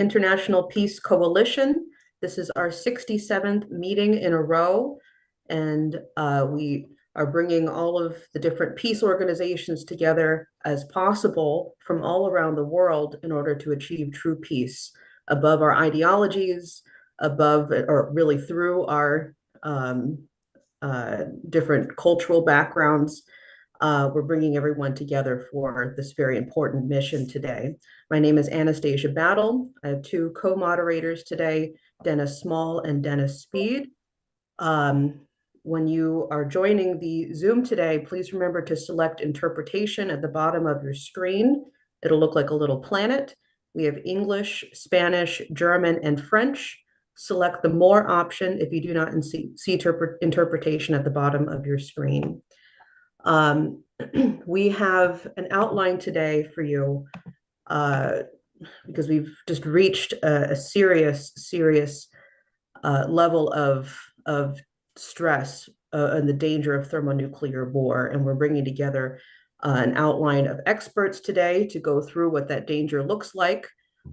International Peace Coalition. This is our 67th meeting in a row, and we are bringing all of the different peace organizations together as possible from all around the world in order to achieve true peace above our ideologies, above or really through our different cultural backgrounds. We're bringing everyone together for this very important mission today. My name is Anastasia Battle. I have two co-moderators today, Dennis Small and Dennis Speed. When you are joining the Zoom today, please remember to select interpretation at the bottom of your screen. It'll look like a little planet. We have English, Spanish, German, and French. Select the More option if you do not see interpretation at the bottom of your screen. We have an outline today for you because we've just reached a serious level of stress and the danger of thermonuclear war. And we're bringing together an outline of experts today to go through what that danger looks like.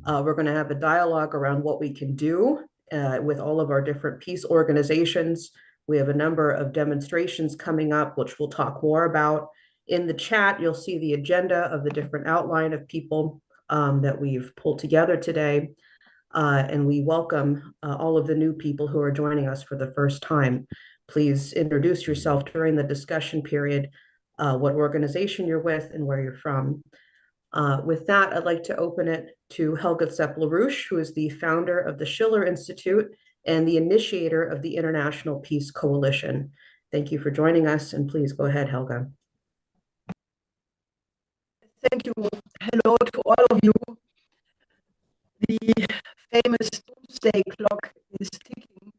We're going to have a dialogue around what we can do with all of our different peace organizations. We have a number of demonstrations coming up, which we'll talk more about. In the chat, you'll see the agenda of the different outline of people that we've pulled together today. And we welcome all of the new people who are joining us for the first time. Please introduce yourself during the discussion period, what organization you're with and where you're from. With that, I'd like to open it to Helga Sepp-LaRouche, who is the founder of the Schiller Institute and the initiator of the International Peace Coalition. Thank you for joining us, and please go ahead, Helga. Thank you. Hello to all of you. The famous doomsday clock is ticking,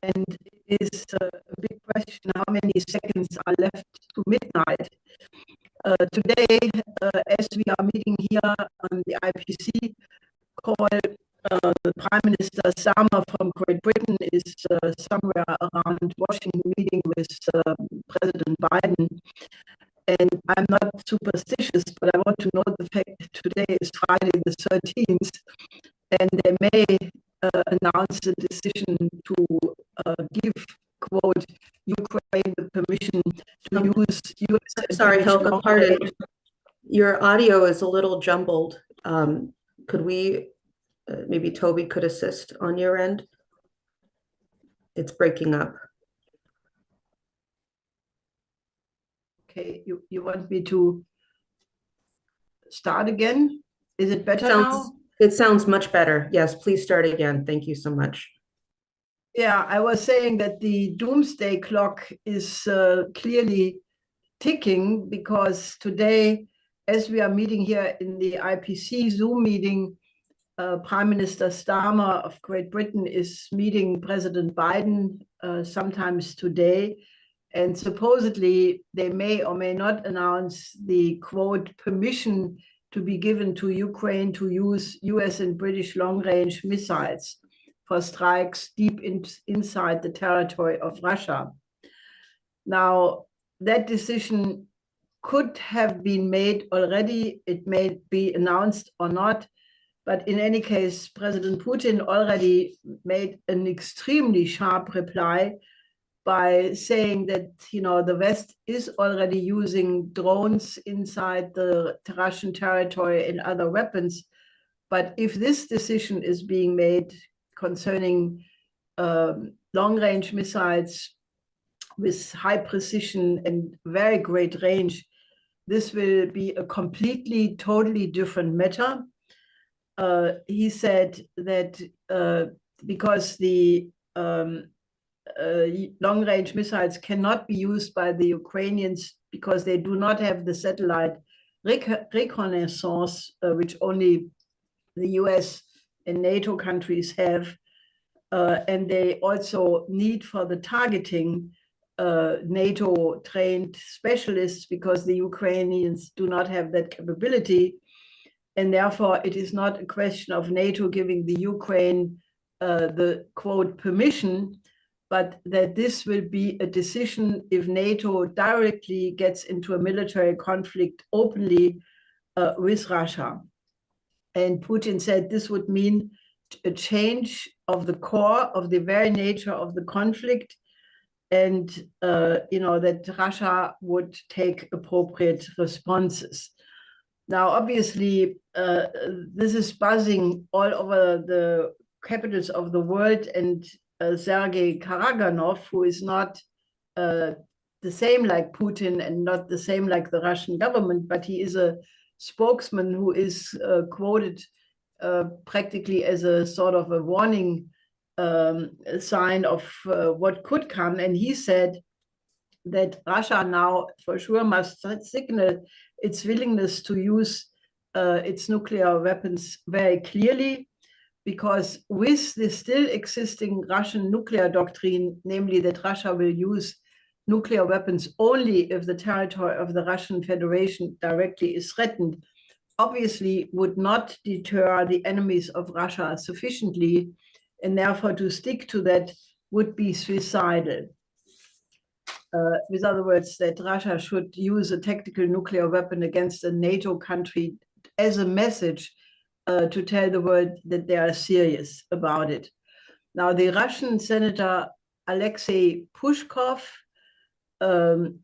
and it is a big question how many seconds are left to midnight. Today, as we are meeting here on the IPC call, the Prime Minister Starmer from Great Britain is somewhere around Washington meeting with President Biden. And I'm not superstitious, but I want to note the fact that today is Friday the 13th, and they may announce a decision to give, quote, Ukraine the permission to use US. Sorry, Helga, pardon. Your audio is a little jumbled. Could we, maybe Toby could assist on your end? It's breaking up. Okay, you want me to start again? Is it better now? It sounds much better. Yes, please start again. Thank you so much. Yeah, I was saying that the doomsday clock is clearly ticking because today, as we are meeting here in the IPC Zoom meeting, Prime Minister Starmer of Great Britain is meeting President Biden sometimes today. And supposedly they may or may not announce the, quote, permission to be given to Ukraine to use US and British long-range missiles for strikes deep inside the territory of Russia. Now, that decision could have been made already. It may be announced or not. But in any case, President Putin already made an extremely sharp reply by saying that, you know, the West is already using drones inside the Russian territory and other weapons. But if this decision is being made concerning long-range missiles with high precision and very great range, this will be a completely, totally different matter. He said that because the long-range missiles cannot be used by the Ukrainians because they do not have the satellite reconnaissance, which only the US and NATO countries have. And they also need for the targeting NATO-trained specialists because the Ukrainians do not have that capability. And therefore, it is not a question of NATO giving the Ukraine the, quote, permission, but that this will be a decision if NATO directly gets into a military conflict openly with Russia. And Putin said this would mean a change of the core of the very nature of the conflict, and that Russia would take appropriate responses. Now, obviously, this is buzzing all over the capitals of the world, and Sergei Karaganov, who is not the same like Putin and not the same like the Russian government, but he is a spokesman who is quoted practically as a sort of a warning sign of what could come. And he said that Russia now for sure must signal its willingness to use its nuclear weapons very clearly, because with the still existing Russian nuclear doctrine, namely that Russia will use nuclear weapons only if the territory of the Russian Federation directly is threatened, obviously would not deter the enemies of Russia sufficiently, and therefore to stick to that would be suicidal. With other words, that Russia should use a tactical nuclear weapon against a NATO country as a message to tell the world that they are serious about it. Now, the Russian Senator Alexei Pushkov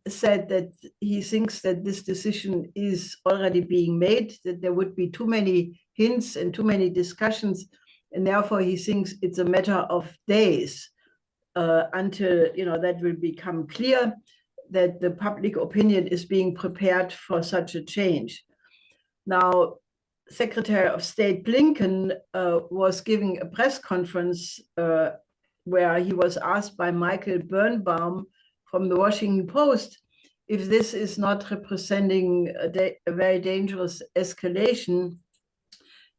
said that he thinks that this decision is already being made, that there would be too many hints and too many discussions, and therefore he thinks it's a matter of days until that will become clear, that the public opinion is being prepared for such a change. Now, Secretary of State Blinken was giving a press conference where he was asked by Michael Birnbaum from the Washington Post if this is not representing a very dangerous escalation.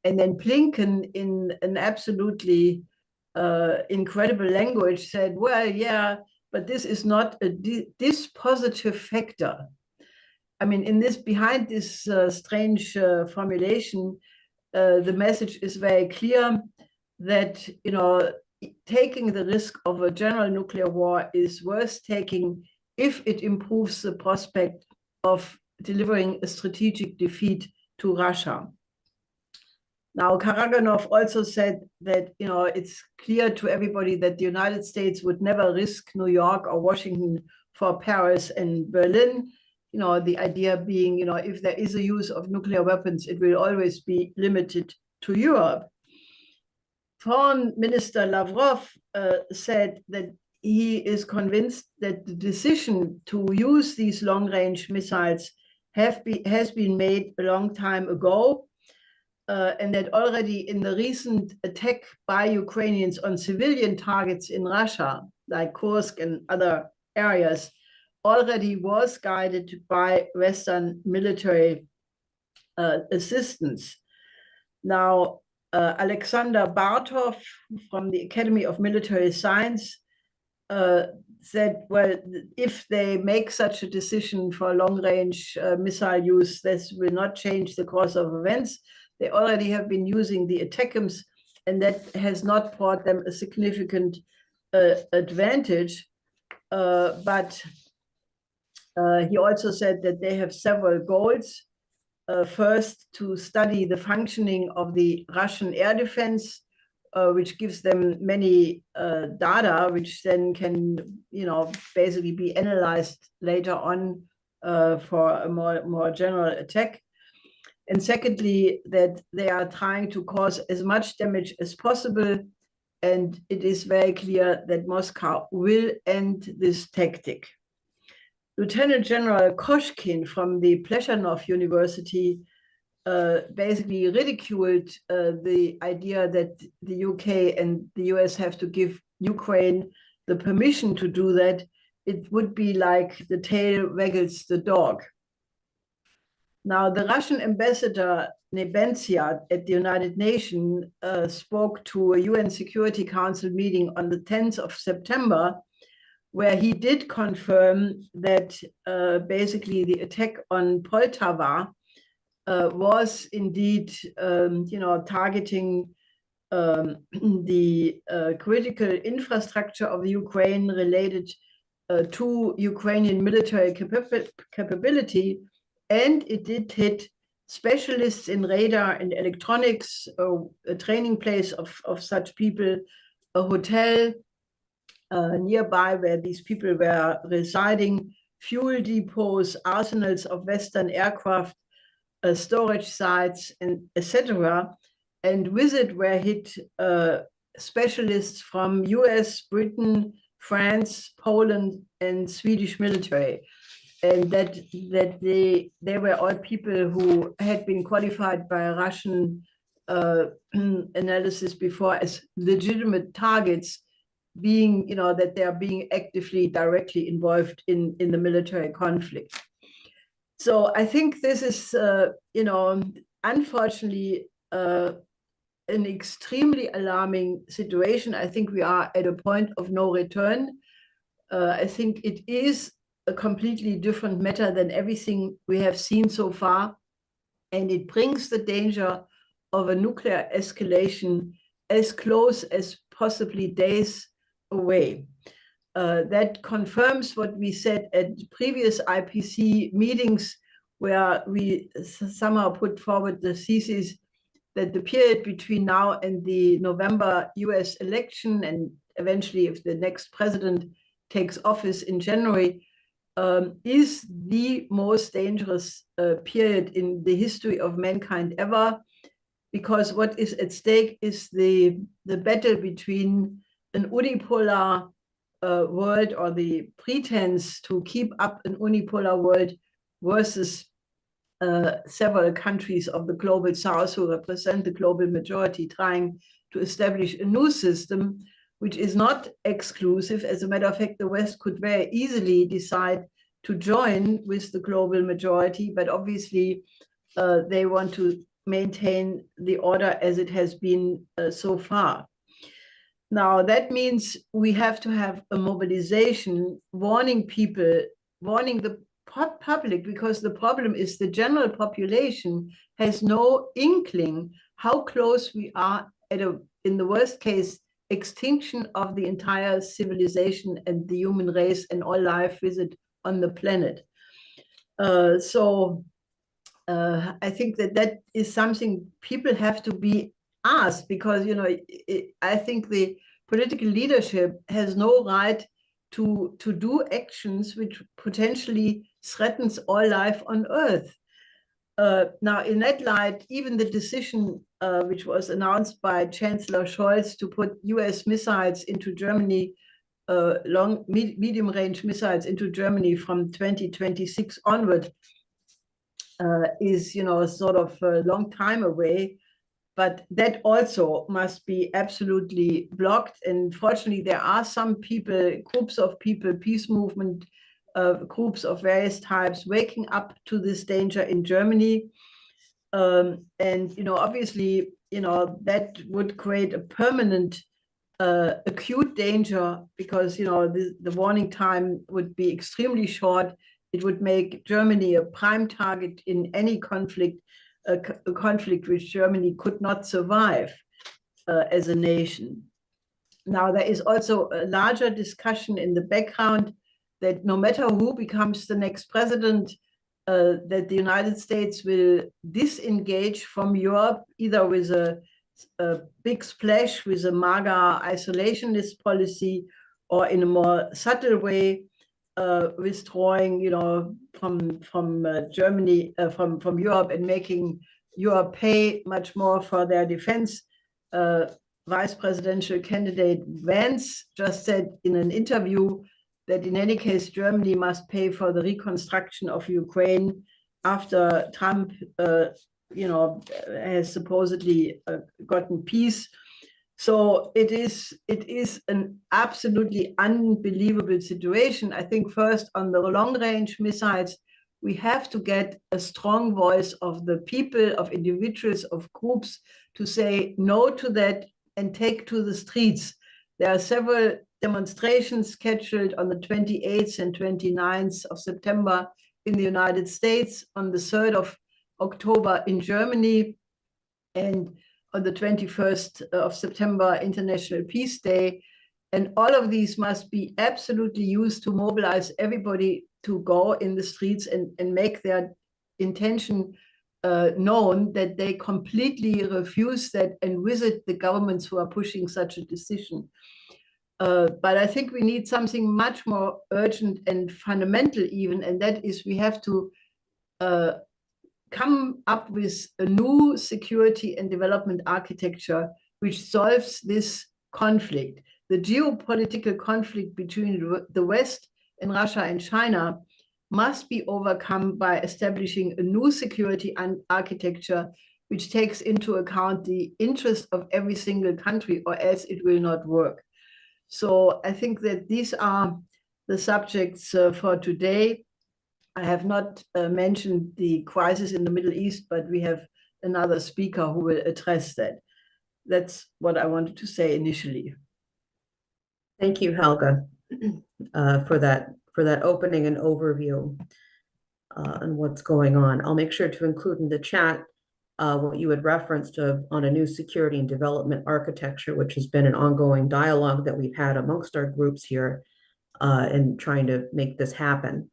And then Blinken, in an absolutely incredible language, said, well, yeah, but this is not a dispositive factor. I mean, behind this strange formulation, the message is very clear that, taking the risk of a general nuclear war is worth taking if it improves the prospect of delivering a strategic defeat to Russia. Now, Karaganov also said that, it's clear to everybody that the United States would never risk New York or Washington for Paris and Berlin. The idea being, if there is a use of nuclear weapons, it will always be limited to Europe. Foreign Minister Lavrov said that he is convinced that the decision to use these long-range missiles has been made a long time ago, and that already in the recent attack by Ukrainians on civilian targets in Russia, like Kursk and other areas, already was guided by Western military assistance. Now, Alexander Bartov from the Academy of Military Science said, well, if they make such a decision for long-range missile use, this will not change the course of events. They already have been using the ATACMS, and that has not brought them a significant advantage. But he also said that they have several goals. First, to study the functioning of the Russian air defense, which gives them many data, which then can, basically be analyzed later on for a more general attack. And secondly, that they are trying to cause as much damage as possible. And it is very clear that Moscow will end this tactic. Lieutenant General Koshkin from the Pleshanov University basically ridiculed the idea that the UK and the US have to give Ukraine the permission to do that. It would be like the tail waggles the dog. Now, the Russian ambassador Nebenzia at the United Nations spoke to a UN Security Council meeting on the 10th of September, where he did confirm that basically the attack on Poltava was indeed, targeting the critical infrastructure of the Ukraine related to Ukrainian military capability, and it did hit specialists in radar and electronics, a training place of such people, a hotel nearby where these people were residing, fuel depots, arsenals of Western aircraft, storage sites, and etc. And with it were hit specialists from US, Britain, France, Poland, and Swedish military. And that they were all people who had been qualified by a Russian analysis before as legitimate targets, being, that they are being actively, directly involved in the military conflict. So I think this is, unfortunately, an extremely alarming situation. I think we are at a point of no return. I think it is a completely different matter than everything we have seen so far. And it brings the danger of a nuclear escalation as close as possibly days away. That confirms what we said at previous IPC meetings, where we somehow put forward the thesis that the period between now and the November US election, and eventually if the next president takes office in January, is the most dangerous period in the history of mankind ever, because what is at stake is the battle between an unipolar world, or the pretense to keep up an unipolar world, versus several countries of the global south who represent the global majority, trying to establish a new system, which is not exclusive. As a matter of fact, the West could very easily decide to join with the global majority, but obviously they want to maintain the order as it has been so far. Now, that means we have to have a mobilization, warning people, warning the public, because the problem is the general population has no inkling how close we are at in the worst case, extinction of the entire civilization and the human race and all life with it on the planet. So I think that is something people have to be asked, because I think the political leadership has no right to do actions which potentially threatens all life on Earth. Now, in that light, even the decision which was announced by Chancellor Scholz to put US missiles into Germany, medium-range missiles into Germany from 2026 onward, is sort of a long time away. But that also must be absolutely blocked. And fortunately, there are some people, groups of people, peace movement groups of various types, waking up to this danger in Germany. And obviously, that would create a permanent acute danger, because the warning time would be extremely short. It would make Germany a prime target in any conflict, a conflict which Germany could not survive as a nation. Now, there is also a larger discussion in the background that no matter who becomes the next president, that the United States will disengage from Europe, either with a big splash, with a MAGA isolationist policy, or in a more subtle way, withdrawing, from Germany, from Europe, and making Europe pay much more for their defense. Vice presidential candidate Vance just said in an interview that in any case, Germany must pay for the reconstruction of Ukraine after Trump, has supposedly gotten peace. So it is an absolutely unbelievable situation. I think first on the long-range missiles, we have to get a strong voice of the people, of individuals, of groups to say no to that and take to the streets. There are several demonstrations scheduled on the 28th and 29th of September in the United States, on the 3rd of October in Germany, and on the 21st of September, International Peace Day. And all of these must be absolutely used to mobilize everybody to go in the streets and make their intention known that they completely refuse that and visit the governments who are pushing such a decision. But I think we need something much more urgent and fundamental even, and that is we have to come up with a new security and development architecture which solves this conflict. The geopolitical conflict between the West and Russia and China must be overcome by establishing a new security architecture which takes into account the interest of every single country, or else it will not work. So I think that these are the subjects for today. I have not mentioned the crisis in the Middle East, but we have another speaker who will address that. That's what I wanted to say initially. Thank you, Helga, for that opening and overview on what's going on. I'll make sure to include in the chat what you had referenced on a new security and development architecture, which has been an ongoing dialogue that we've had amongst our groups here in trying to make this happen.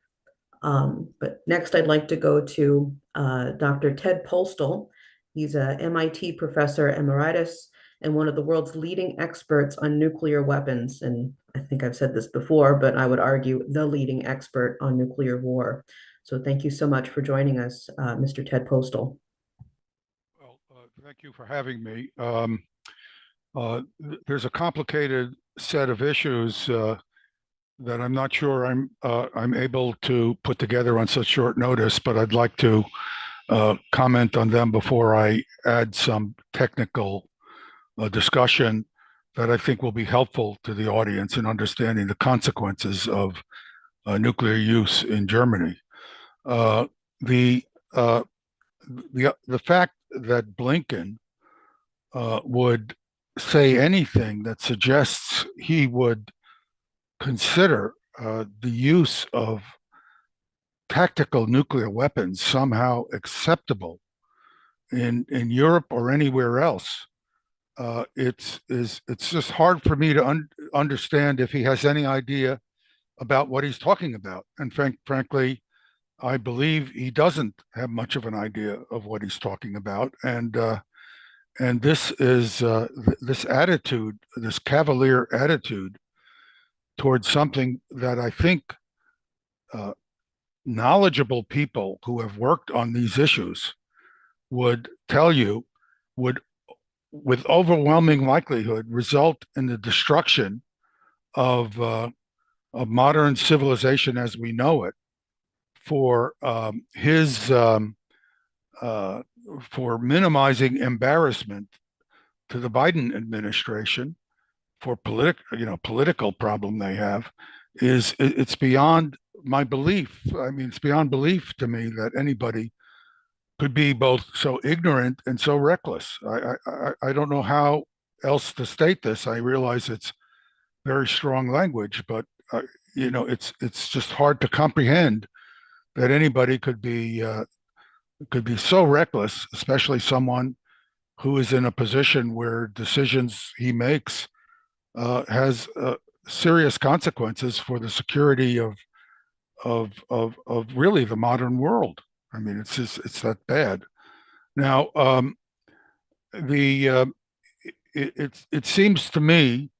But next, I'd like to go to Dr. Ted Postel. He's a MIT professor emeritus and one of the world's leading experts on nuclear weapons. And I think I've said this before, but I would argue the leading expert on nuclear war. So thank you so much for joining us, Mr. Ted Postel. Well, thank you for having me. There's a complicated set of issues that I'm not sure I'm able to put together on such short notice, but I'd like to comment on them before I add some technical discussion that I think will be helpful to the audience in understanding the consequences of nuclear use in Germany. The fact that Blinken would say anything that suggests he would consider the use of tactical nuclear weapons somehow acceptable in Europe or anywhere else, it's just hard for me to understand if he has any idea about what he's talking about. And frankly, I believe he doesn't have much of an idea of what he's talking about. And this is this attitude, this cavalier attitude towards something that I think knowledgeable people who have worked on these issues would tell you would, with overwhelming likelihood, result in the destruction of modern civilization as we know it, for for minimizing embarrassment to the Biden administration for political problem they have. It's beyond my belief. I mean, it's beyond belief to me that anybody could be both so ignorant and so reckless. I don't know how else to state this. I realize it's very strong language, but it's just hard to comprehend that anybody could be so reckless, especially someone who is in a position where decisions he makes has serious consequences for the security of really the modern world. I mean, it's that bad. Now, it seems to me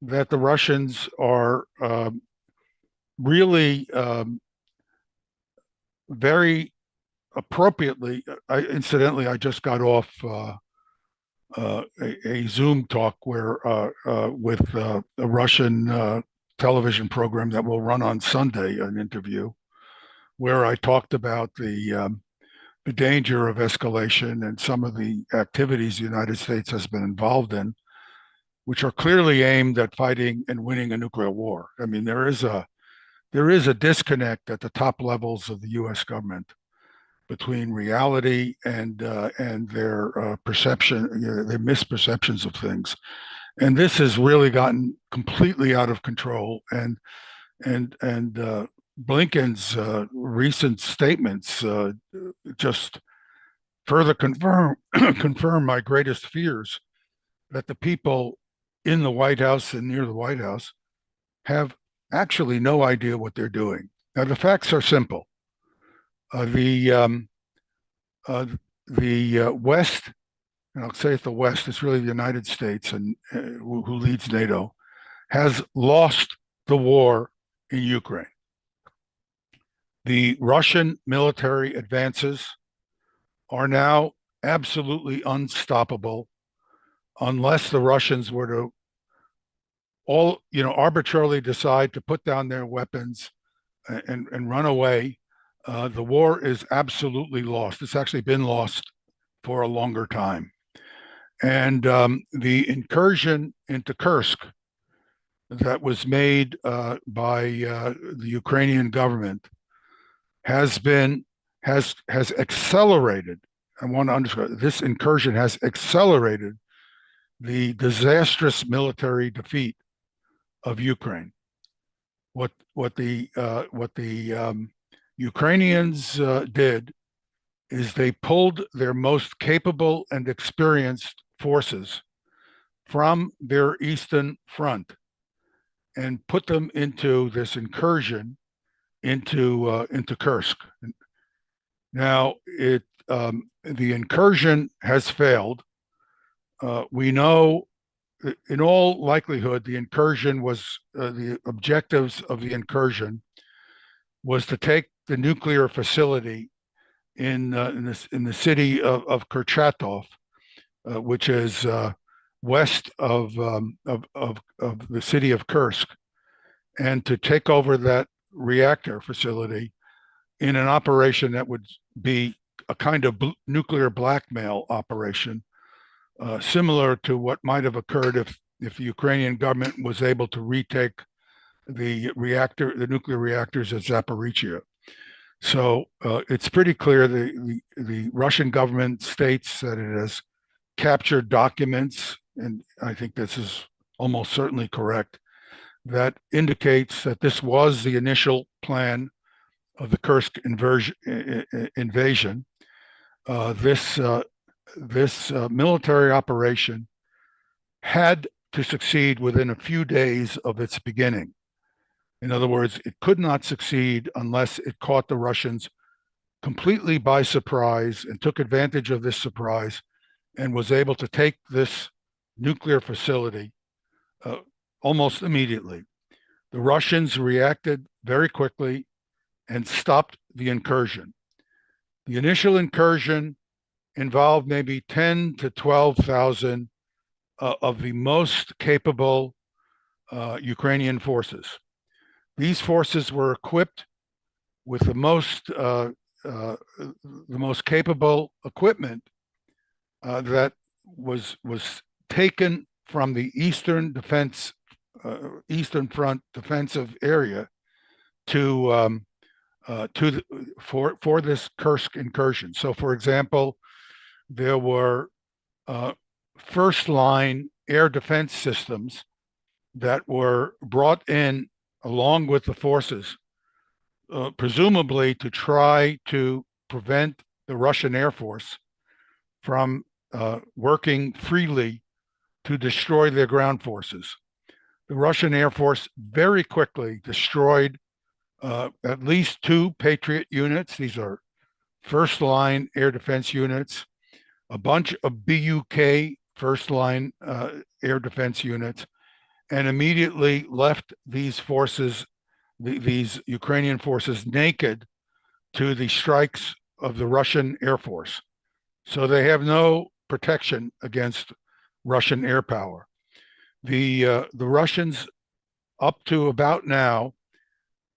that the Russians are really very appropriately. Incidentally, I just got off a Zoom talk where with a Russian television program that will run on Sunday, an interview where I talked about the danger of escalation and some of the activities the United States has been involved in, which are clearly aimed at fighting and winning a nuclear war. I mean, there is a disconnect at the top levels of the U.S. government between reality and their perception, their misperceptions of things. And this has really gotten completely out of control. And Blinken's recent statements just further confirm my greatest fears that the people in the White House and near the White House have actually no idea what they're doing. Now, the facts are simple. The the West, and I'll say it's the West, it's really the United States and who leads NATO, has lost the war in Ukraine. The Russian military advances are now absolutely unstoppable unless the Russians were to arbitrarily decide to put down their weapons and run away. The war is absolutely lost. It's actually been lost for a longer time. And the incursion into Kursk that was made by the Ukrainian government has accelerated. I want to underscore this incursion has accelerated the disastrous military defeat of Ukraine. What the Ukrainians did is they pulled their most capable and experienced forces from their eastern front and put them into this incursion into Kursk. Now, the incursion has failed. We know, in all likelihood, the incursion was the objectives of the incursion was to take the nuclear facility in the city of Kurchatov, which is west of the city of Kursk, and to take over that reactor facility in an operation that would be a kind of nuclear blackmail operation, similar to what might have occurred if the Ukrainian government was able to retake the nuclear reactors at Zaporizhia. So it's pretty clear the Russian government states that it has captured documents, and I think this is almost certainly correct, that indicates that this was the initial plan of the Kursk invasion. This military operation had to succeed within a few days of its beginning. In other words, it could not succeed unless it caught the Russians completely by surprise and took advantage of this surprise and was able to take this nuclear facility almost immediately. The Russians reacted very quickly and stopped the incursion. The initial incursion involved maybe 10 to 12,000 of the most capable Ukrainian forces. These forces were equipped with the most capable equipment that was taken from the Eastern Front defensive area for this Kursk incursion. So, for example, there were first line air defense systems that were brought in along with the forces, presumably to try to prevent the Russian Air Force from working freely to destroy their ground forces. The Russian Air Force very quickly destroyed at least 2 Patriot units. These are first line air defense units, a bunch of BUK first line air defense units, and immediately left these forces, these Ukrainian forces, naked to the strikes of the Russian Air Force. So they have no protection against Russian air power. The Russians, up to about now,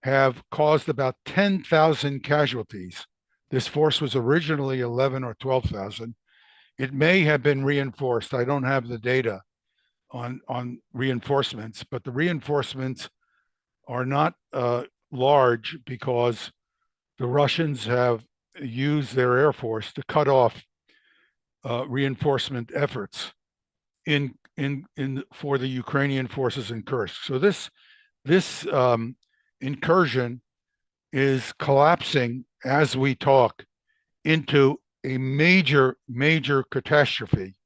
have caused about 10,000 casualties. This force was originally 11 or 12,000. It may have been reinforced. I don't have the data on reinforcements, but the reinforcements are not large because the Russians have used their air force to cut off reinforcement efforts for the Ukrainian forces in Kursk. So this incursion is collapsing as we talk into a major catastrophe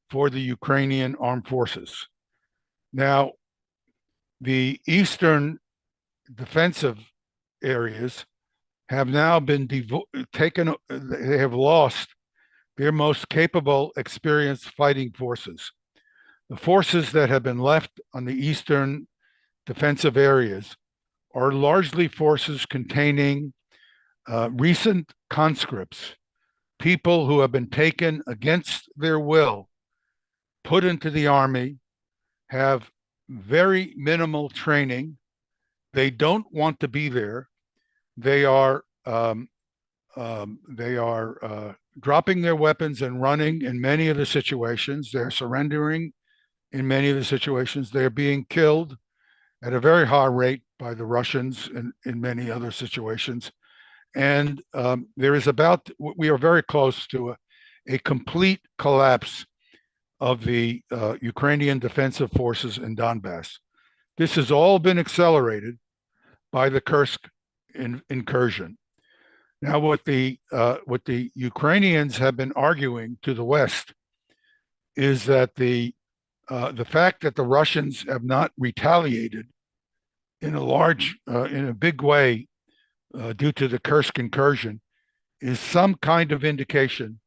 for the Ukrainian armed forces. Now, the eastern defensive areas have now been taken, they have lost their most capable, experienced fighting forces. The forces that have been left on the eastern defensive areas are largely forces containing recent conscripts, people who have been taken against their will, put into the army, have very minimal training. They don't want to be there. They are dropping their weapons and running in many of the situations. They're surrendering in many of the situations. They're being killed at a very high rate by the Russians in many other situations. And we are very close to a complete collapse of the Ukrainian defensive forces in Donbass. This has all been accelerated by the Kursk incursion. Now, what the Ukrainians have been arguing to the West is that the fact that the Russians have not retaliated in a big way due to the Kursk incursion is some kind of indication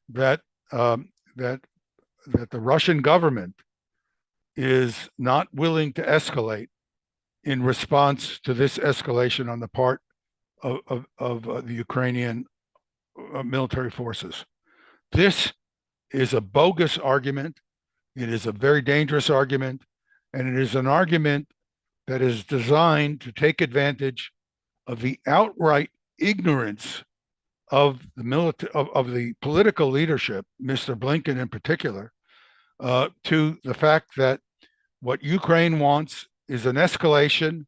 that that the Russian government is not willing to escalate in response to this escalation on the part of the Ukrainian military forces. This is a bogus argument. It is a very dangerous argument, and it is an argument that is designed to take advantage of the outright ignorance of the political leadership, Mr. Blinken in particular, to the fact that what Ukraine wants is an escalation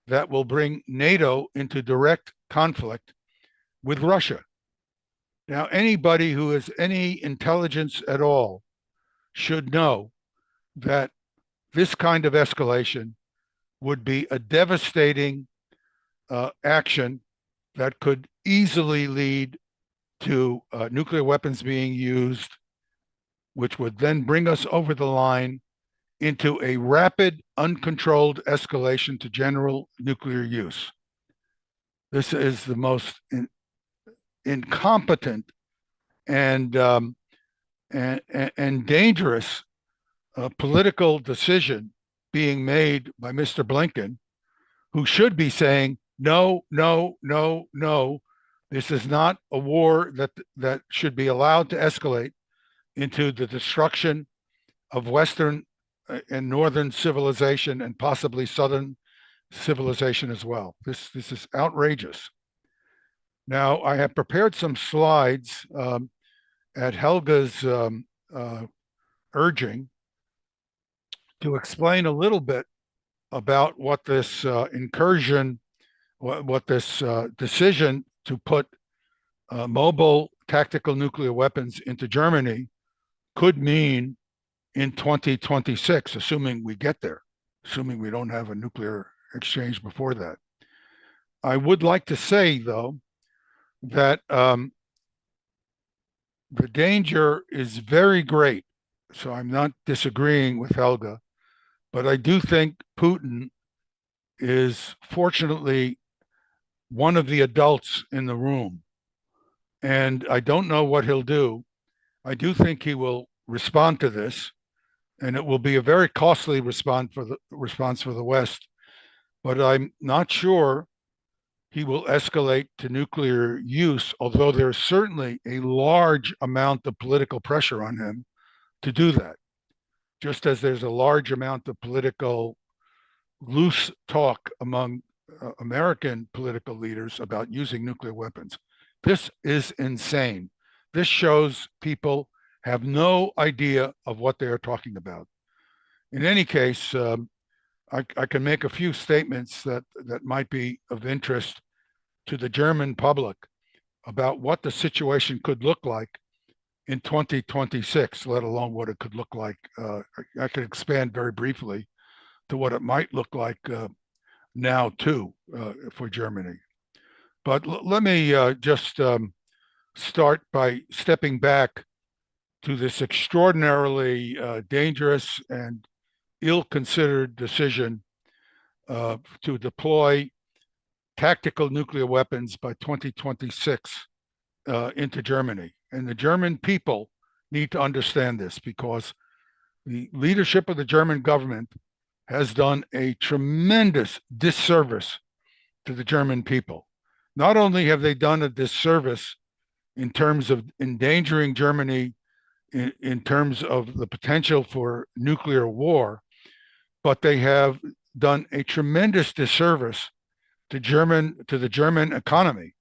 that will bring NATO into direct conflict with Russia. Now, anybody who has any intelligence at all should know that this kind of escalation would be a devastating action that could easily lead to nuclear weapons being used, which would then bring us over the line into a rapid, uncontrolled escalation to general nuclear use. This is the most incompetent and dangerous political decision being made by Mr. Blinken, who should be saying, no, no, no, no, this is not a war that should be allowed to escalate into the destruction of Western and Northern civilization and possibly Southern civilization as well. This is outrageous. Now, I have prepared some slides at Helga's urging to explain a little bit about what this incursion, what this decision to put mobile tactical nuclear weapons into Germany could mean in 2026, assuming we get there, assuming we don't have a nuclear exchange before that. I would like to say, though, that the danger is very great. So I'm not disagreeing with Helga, but I do think Putin is fortunately one of the adults in the room. And I don't know what he'll do. I do think he will respond to this, and it will be a very costly response for the West. But I'm not sure he will escalate to nuclear use, although there's certainly a large amount of political pressure on him to do that, just as there's a large amount of political loose talk among American political leaders about using nuclear weapons. This is insane. This shows people have no idea of what they are talking about. In any case, I can make a few statements that might be of interest to the German public about what the situation could look like in 2026, let alone what it could look like. I could expand very briefly to what it might look like now too for Germany. But let me just start by stepping back to this extraordinarily dangerous and ill-considered decision to deploy tactical nuclear weapons by 2026 into Germany. And the German people need to understand this, because the leadership of the German government has done a tremendous disservice to the German people. Not only have they done a disservice in terms of endangering Germany in terms of the potential for nuclear war, but they have done a tremendous disservice to the German economy,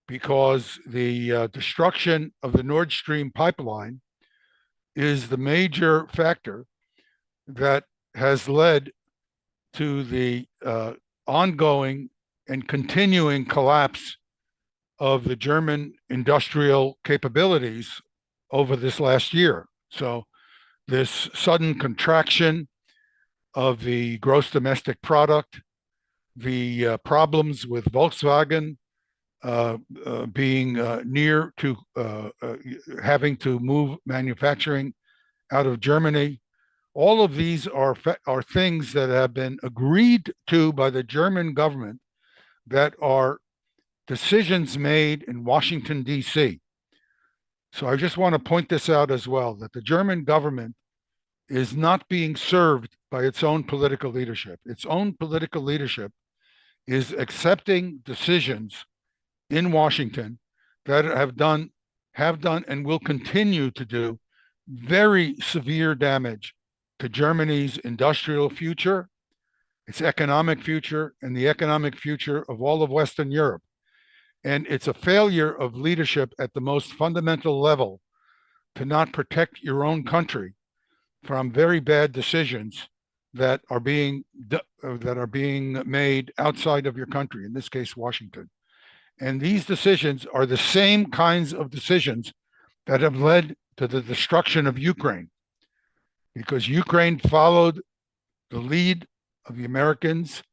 because the destruction of the Nord Stream pipeline is the major factor that has led to the ongoing and continuing collapse of the German industrial capabilities over this last year. So this sudden contraction of the gross domestic product, the problems with Volkswagen being near to having to move manufacturing out of Germany. All of these are things that have been agreed to by the German government, that are decisions made in Washington, D.C. So I just want to point this out as well, that the German government is not being served by its own political leadership. Its own political leadership is accepting decisions in Washington that have done and will continue to do very severe damage to Germany's industrial future, its economic future, and the economic future of all of Western Europe. And it's a failure of leadership at the most fundamental level to not protect your own country from very bad decisions that are being made outside of your country, in this case, Washington. And these decisions are the same kinds of decisions that have led to the destruction of Ukraine, because Ukraine followed the lead of the Americans.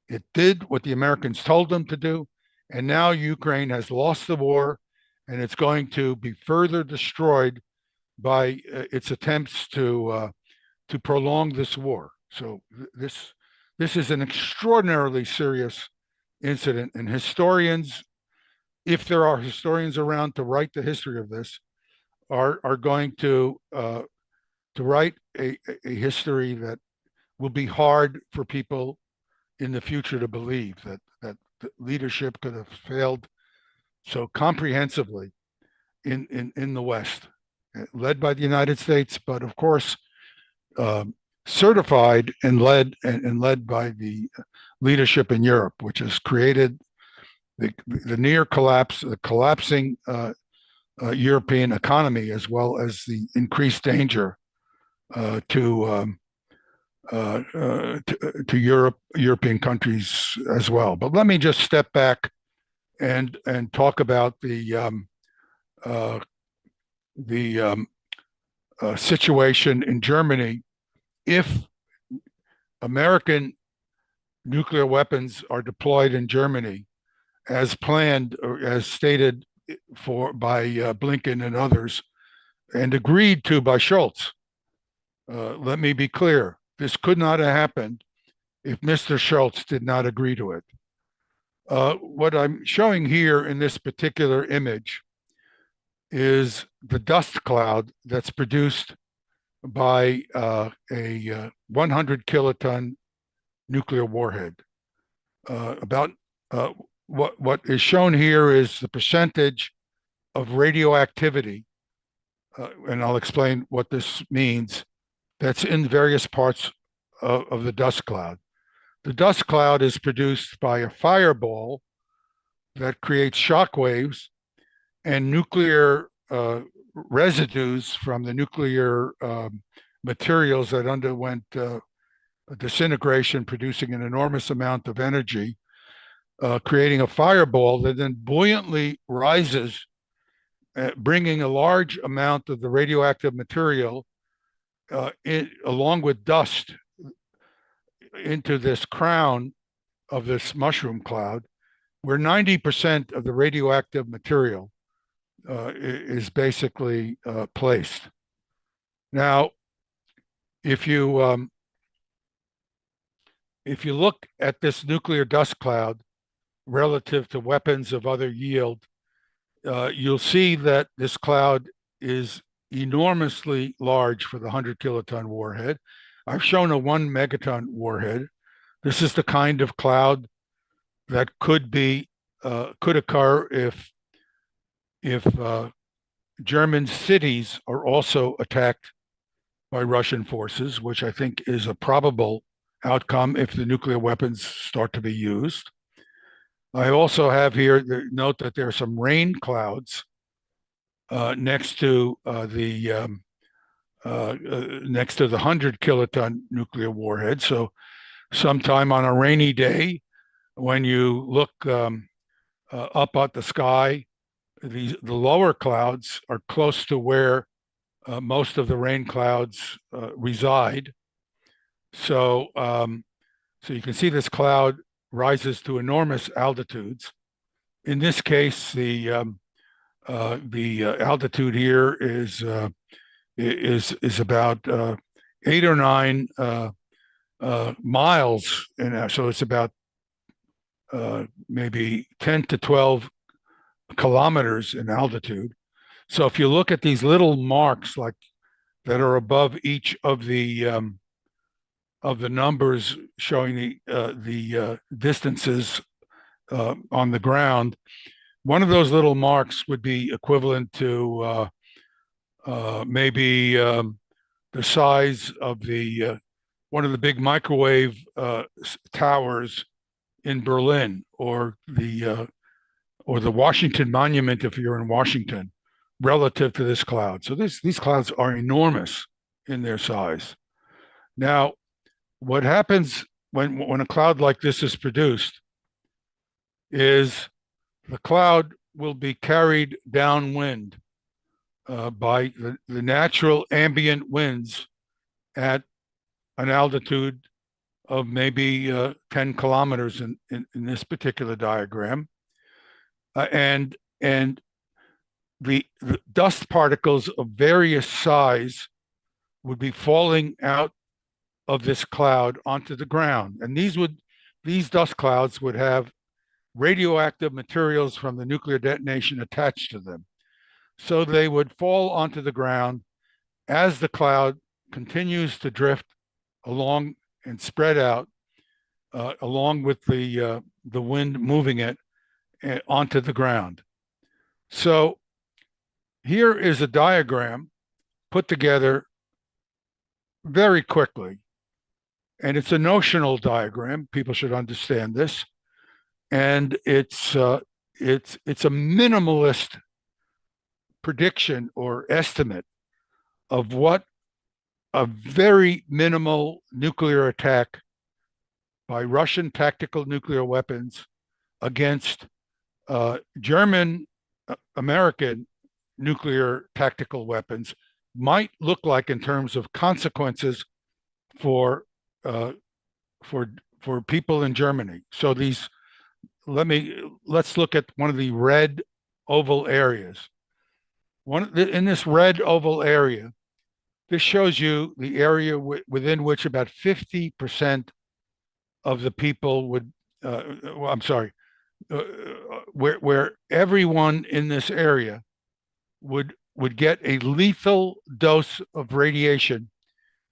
It did what the Americans told them to do. And now Ukraine has lost the war, and it's going to be further destroyed by its attempts to prolong this war. So this is an extraordinarily serious incident, and historians, if there are historians around to write the history of this, are going to write a history that will be hard for people in the future to believe, that the leadership could have failed so comprehensively in the West, led by the United States, but of course certified and led by the leadership in Europe, which has created the near collapse, the collapsing European economy, as well as the increased danger to European countries as well. But let me just step back and talk about the situation in Germany. If American nuclear weapons are deployed in Germany as planned or as stated by Blinken and others, and agreed to by Scholz, let me be clear, this could not have happened if Mr. Scholz did not agree to it. What I'm showing here in this particular image is the dust cloud that's produced by a 100 kiloton nuclear warhead. What is shown here is the percentage of radioactivity, and I'll explain what this means, that's in various parts of the dust cloud. The dust cloud is produced by a fireball that creates shock waves, and nuclear residues from the nuclear materials that underwent disintegration, producing an enormous amount of energy, creating a fireball that then buoyantly rises, bringing a large amount of the radioactive material along with dust into this crown of this mushroom cloud, where 90% of the radioactive material is basically placed. Now, if you look at this nuclear dust cloud, relative to weapons of other yield, you'll see that this cloud is enormously large for the 100 kiloton warhead. I've shown a 1 megaton warhead. This is the kind of cloud that could occur if German cities are also attacked by Russian forces, which I think is a probable outcome if the nuclear weapons start to be used. I also have here, note that there are some rain clouds next to the 100 kiloton nuclear warhead. So sometime on a rainy day, when you look up at the sky, the lower clouds are close to where most of the rain clouds reside. So you can see this cloud rises to enormous altitudes. In this case, the altitude here is about 8 or 9 miles, and so it's about maybe 10 to 12 kilometers in altitude. So if you look at these little marks like that are above each of the numbers showing the distances on the ground, one of those little marks would be equivalent to maybe the size of the one of the big microwave towers in Berlin, or the Washington Monument if you're in Washington, relative to this cloud. So these clouds are enormous in their size. Now, what happens when a cloud like this is produced is the cloud will be carried downwind by the natural ambient winds at an altitude of maybe 10 kilometers in this particular diagram. And the dust particles of various size would be falling out of this cloud onto the ground. And these dust clouds would have radioactive materials from the nuclear detonation attached to them. So they would fall onto the ground as the cloud continues to drift along and spread out along with the wind moving it onto the ground. So here is a diagram put together very quickly, and it's a notional diagram. People should understand this, and it's a minimalist prediction or estimate of what a very minimal nuclear attack by Russian tactical nuclear weapons against German, American nuclear tactical weapons might look like in terms of consequences for people in Germany. So let's look at one of the red oval areas. In this red oval area, this shows you the area within which about 50% of the people would, where everyone in this area would get a lethal dose of radiation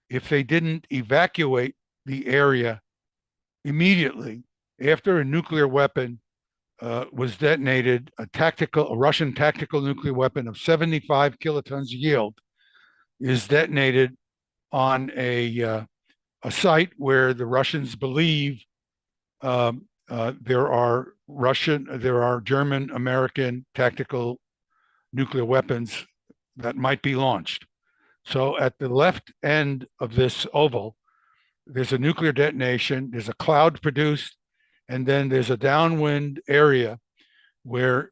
if they didn't evacuate the area immediately after a nuclear weapon was detonated. A Russian tactical nuclear weapon of 75 kilotons yield is detonated on a site where the Russians believe there are German, American tactical nuclear weapons that might be launched. So at the left end of this oval, there's a nuclear detonation, there's a cloud produced, and then there's a downwind area where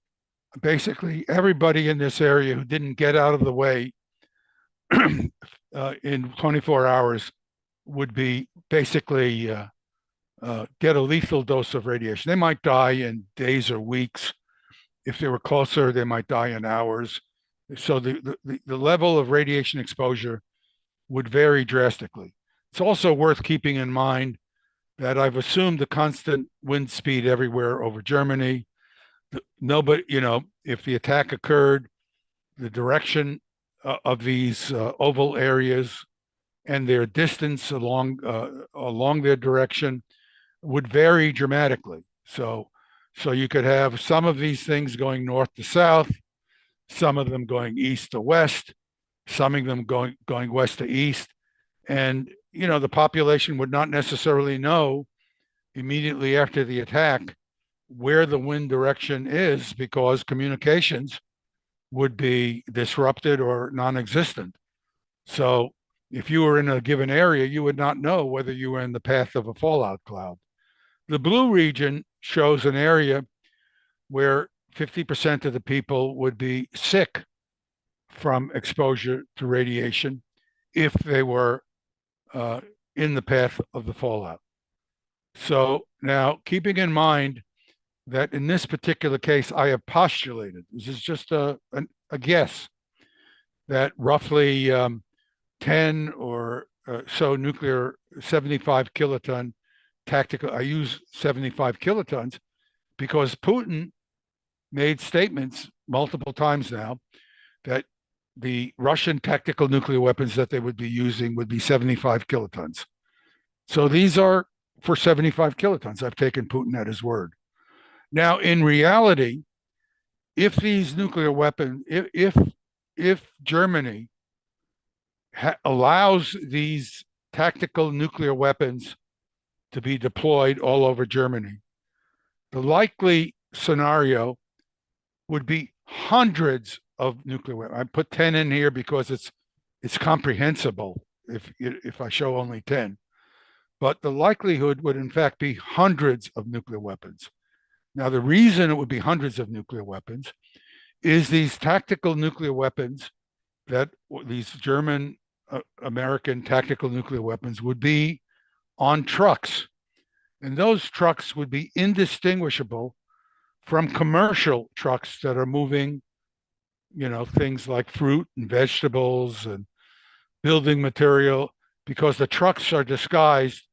basically everybody in this area who didn't get out of the way in 24 hours would be basically get a lethal dose of radiation. They might die in days or weeks. If they were closer, they might die in hours. So the level of radiation exposure would vary drastically. It's also worth keeping in mind that I've assumed the constant wind speed everywhere over Germany. Nobody, if the attack occurred, the direction of these oval areas and their distance along their direction would vary dramatically. So you could have some of these things going north to south, some of them going east to west, some of them going west to east, and the population would not necessarily know immediately after the attack where the wind direction is, because communications would be disrupted or non-existent. So if you were in a given area, you would not know whether you were in the path of a fallout cloud. The blue region shows an area where 50% of the people would be sick from exposure to radiation if they were in the path of the fallout. So now, keeping in mind that in this particular case, I have postulated, this is just a guess, that roughly 10 or so nuclear 75 kiloton tactical, I use 75 kilotons because Putin made statements multiple times now that the Russian tactical nuclear weapons that they would be using would be 75 kilotons. So these are for 75 kilotons. I've taken Putin at his word. Now, in reality, if these nuclear weapons, if Germany allows these tactical nuclear weapons to be deployed all over Germany, the likely scenario would be hundreds of nuclear weapons. I put 10 in here because it's comprehensible if I show only 10. But the likelihood would in fact be hundreds of nuclear weapons. Now, the reason it would be hundreds of nuclear weapons is these tactical nuclear weapons, that these German American tactical nuclear weapons would be on trucks. And those trucks would be indistinguishable from commercial trucks that are moving, things like fruit and vegetables and building material, because the trucks are disguised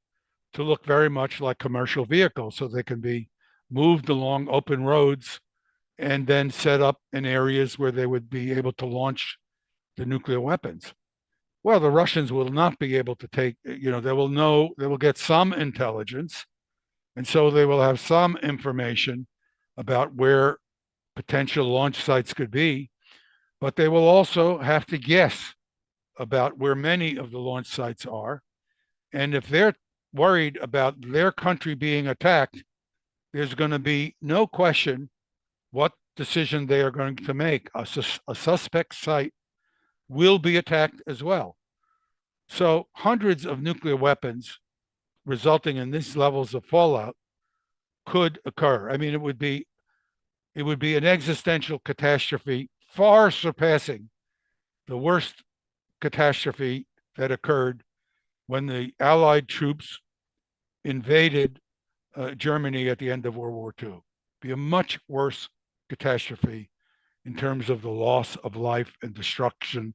to look very much like commercial vehicles, so they can be moved along open roads and then set up in areas where they would be able to launch the nuclear weapons. Well, the Russians will not be able to take, they will get some intelligence, and so they will have some information about where potential launch sites could be, but they will also have to guess about where many of the launch sites are. And if they're worried about their country being attacked, there's going to be no question what decision they are going to make. A suspect site will be attacked as well. So hundreds of nuclear weapons resulting in these levels of fallout could occur. I mean, it would be an existential catastrophe far surpassing the worst catastrophe that occurred when the Allied troops invaded Germany at the end of World War II. Be a much worse catastrophe in terms of the loss of life and destruction,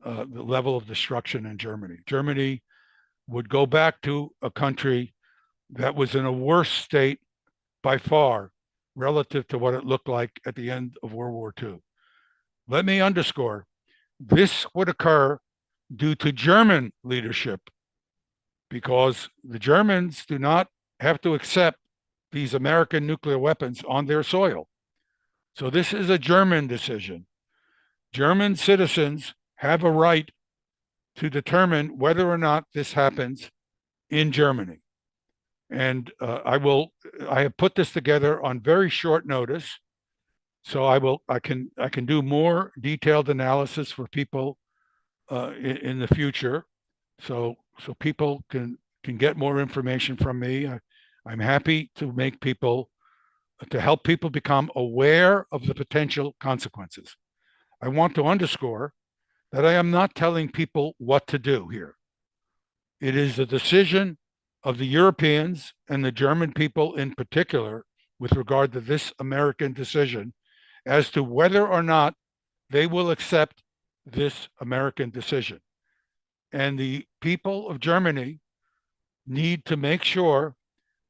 the level of destruction in Germany. Germany would go back to a country that was in a worse state by far relative to what it looked like at the end of World War II. Let me underscore, this would occur due to German leadership, because the Germans do not have to accept these American nuclear weapons on their soil. So this is a German decision. German citizens have a right to determine whether or not this happens in Germany. And I have put this together on very short notice. So I can do more detailed analysis for people in the future. So people can get more information from me. I'm happy to help people become aware of the potential consequences. I want to underscore that I am not telling people what to do here. It is the decision of the Europeans and the German people in particular with regard to this American decision as to whether or not they will accept this American decision. And the people of Germany need to make sure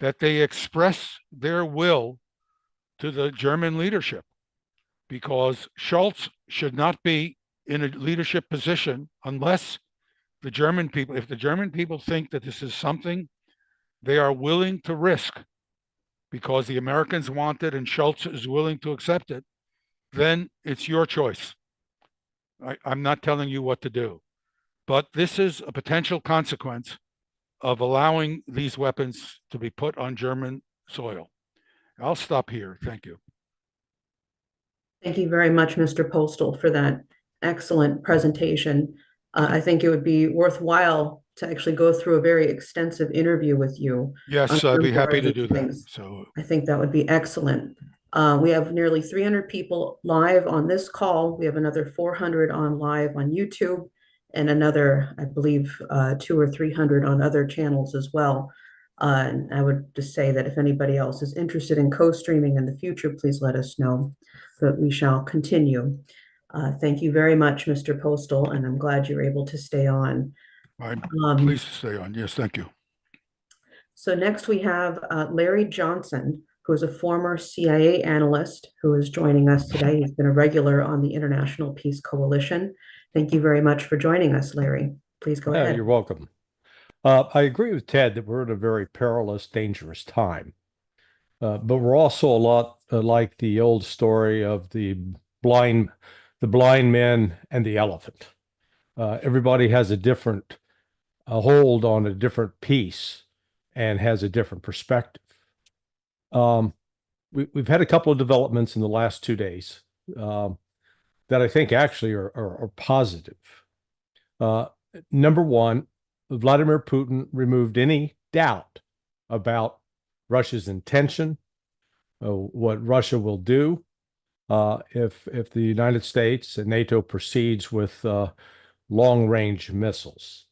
that they express their will to the German leadership, because Scholz should not be in a leadership position unless the German people, if the German people think that this is something they are willing to risk because the Americans want it and Scholz is willing to accept it, then it's your choice. I'm not telling you what to do, but this is a potential consequence of allowing these weapons to be put on German soil. I'll stop here. Thank you. Thank you very much, Mr. Postal, for that excellent presentation. I think it would be worthwhile to actually go through a very extensive interview with you. Yes, I'd be happy to do that. So I think that would be excellent. We have nearly 300 people live on this call. We have another 400 on live on YouTube, and another, I believe, 200 or 300 on other channels as well. And I would just say that if anybody else is interested in co-streaming in the future, please let us know. But we shall continue. Thank you very much, Mr. Postal, and I'm glad you're able to stay on. I'm pleased to stay on. Yes, thank you. So next we have Larry Johnson, who is a former CIA analyst who is joining us today. He's been a regular on the International Peace Coalition. Thank you very much for joining us, Larry. Please go ahead. You're welcome. I agree with Ted that we're in a very perilous, dangerous time. But we're also a lot like the old story of the blind man and the elephant. Everybody has a different hold on a different piece and has a different perspective. We've had a couple of developments in the last 2 days that I think actually are positive. Number one, Vladimir Putin removed any doubt about Russia's intention, what Russia will do if the United States and NATO proceeds with long-range missiles.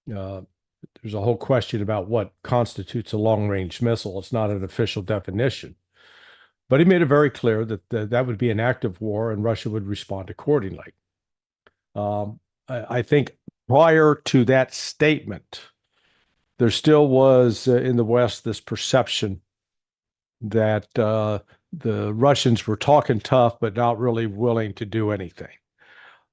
There's a whole question about what constitutes a long-range missile. It's not an official definition. But he made it very clear that that would be an act of war and Russia would respond accordingly. I think prior to that statement, there still was in the West this perception that the Russians were talking tough, but not really willing to do anything.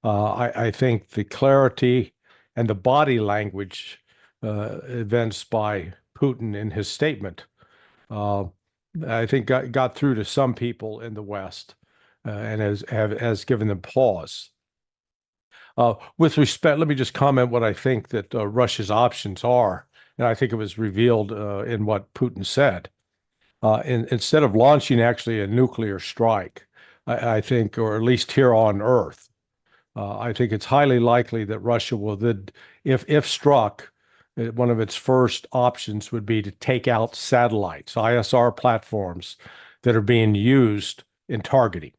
I think the clarity and the body language evinced by Putin in his statement, I think got through to some people in the West and has given them pause. With respect, let me just comment what I think that Russia's options are. And I think it was revealed in what Putin said. Instead of launching actually a nuclear strike, I think, or at least here on Earth, I think it's highly likely that Russia will then, if struck, one of its first options would be to take out satellites, ISR platforms that are being used in targeting.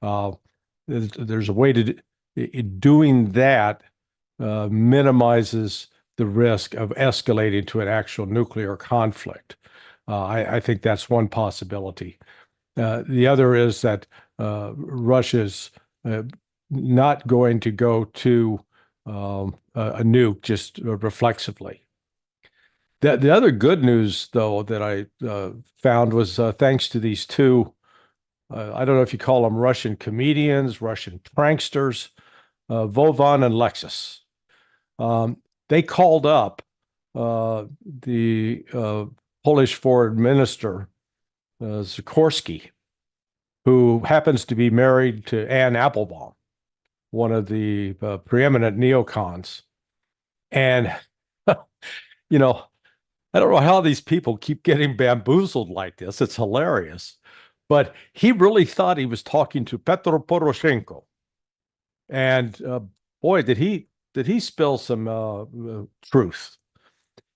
There's a way to doing that minimizes the risk of escalating to an actual nuclear conflict. I think that's one possibility. The other is that Russia's not going to go to a nuke just reflexively. The other good news, though, that I found was thanks to these two, I don't know if you call them Russian comedians, Russian pranksters, Vovan and Lexus. They called up the Polish foreign minister, Sikorski, who happens to be married to Anne Applebaum, one of the preeminent neocons. And, you know, I don't know how these people keep getting bamboozled like this. It's hilarious. But he really thought he was talking to Petro Poroshenko. And boy, did he spill some truth.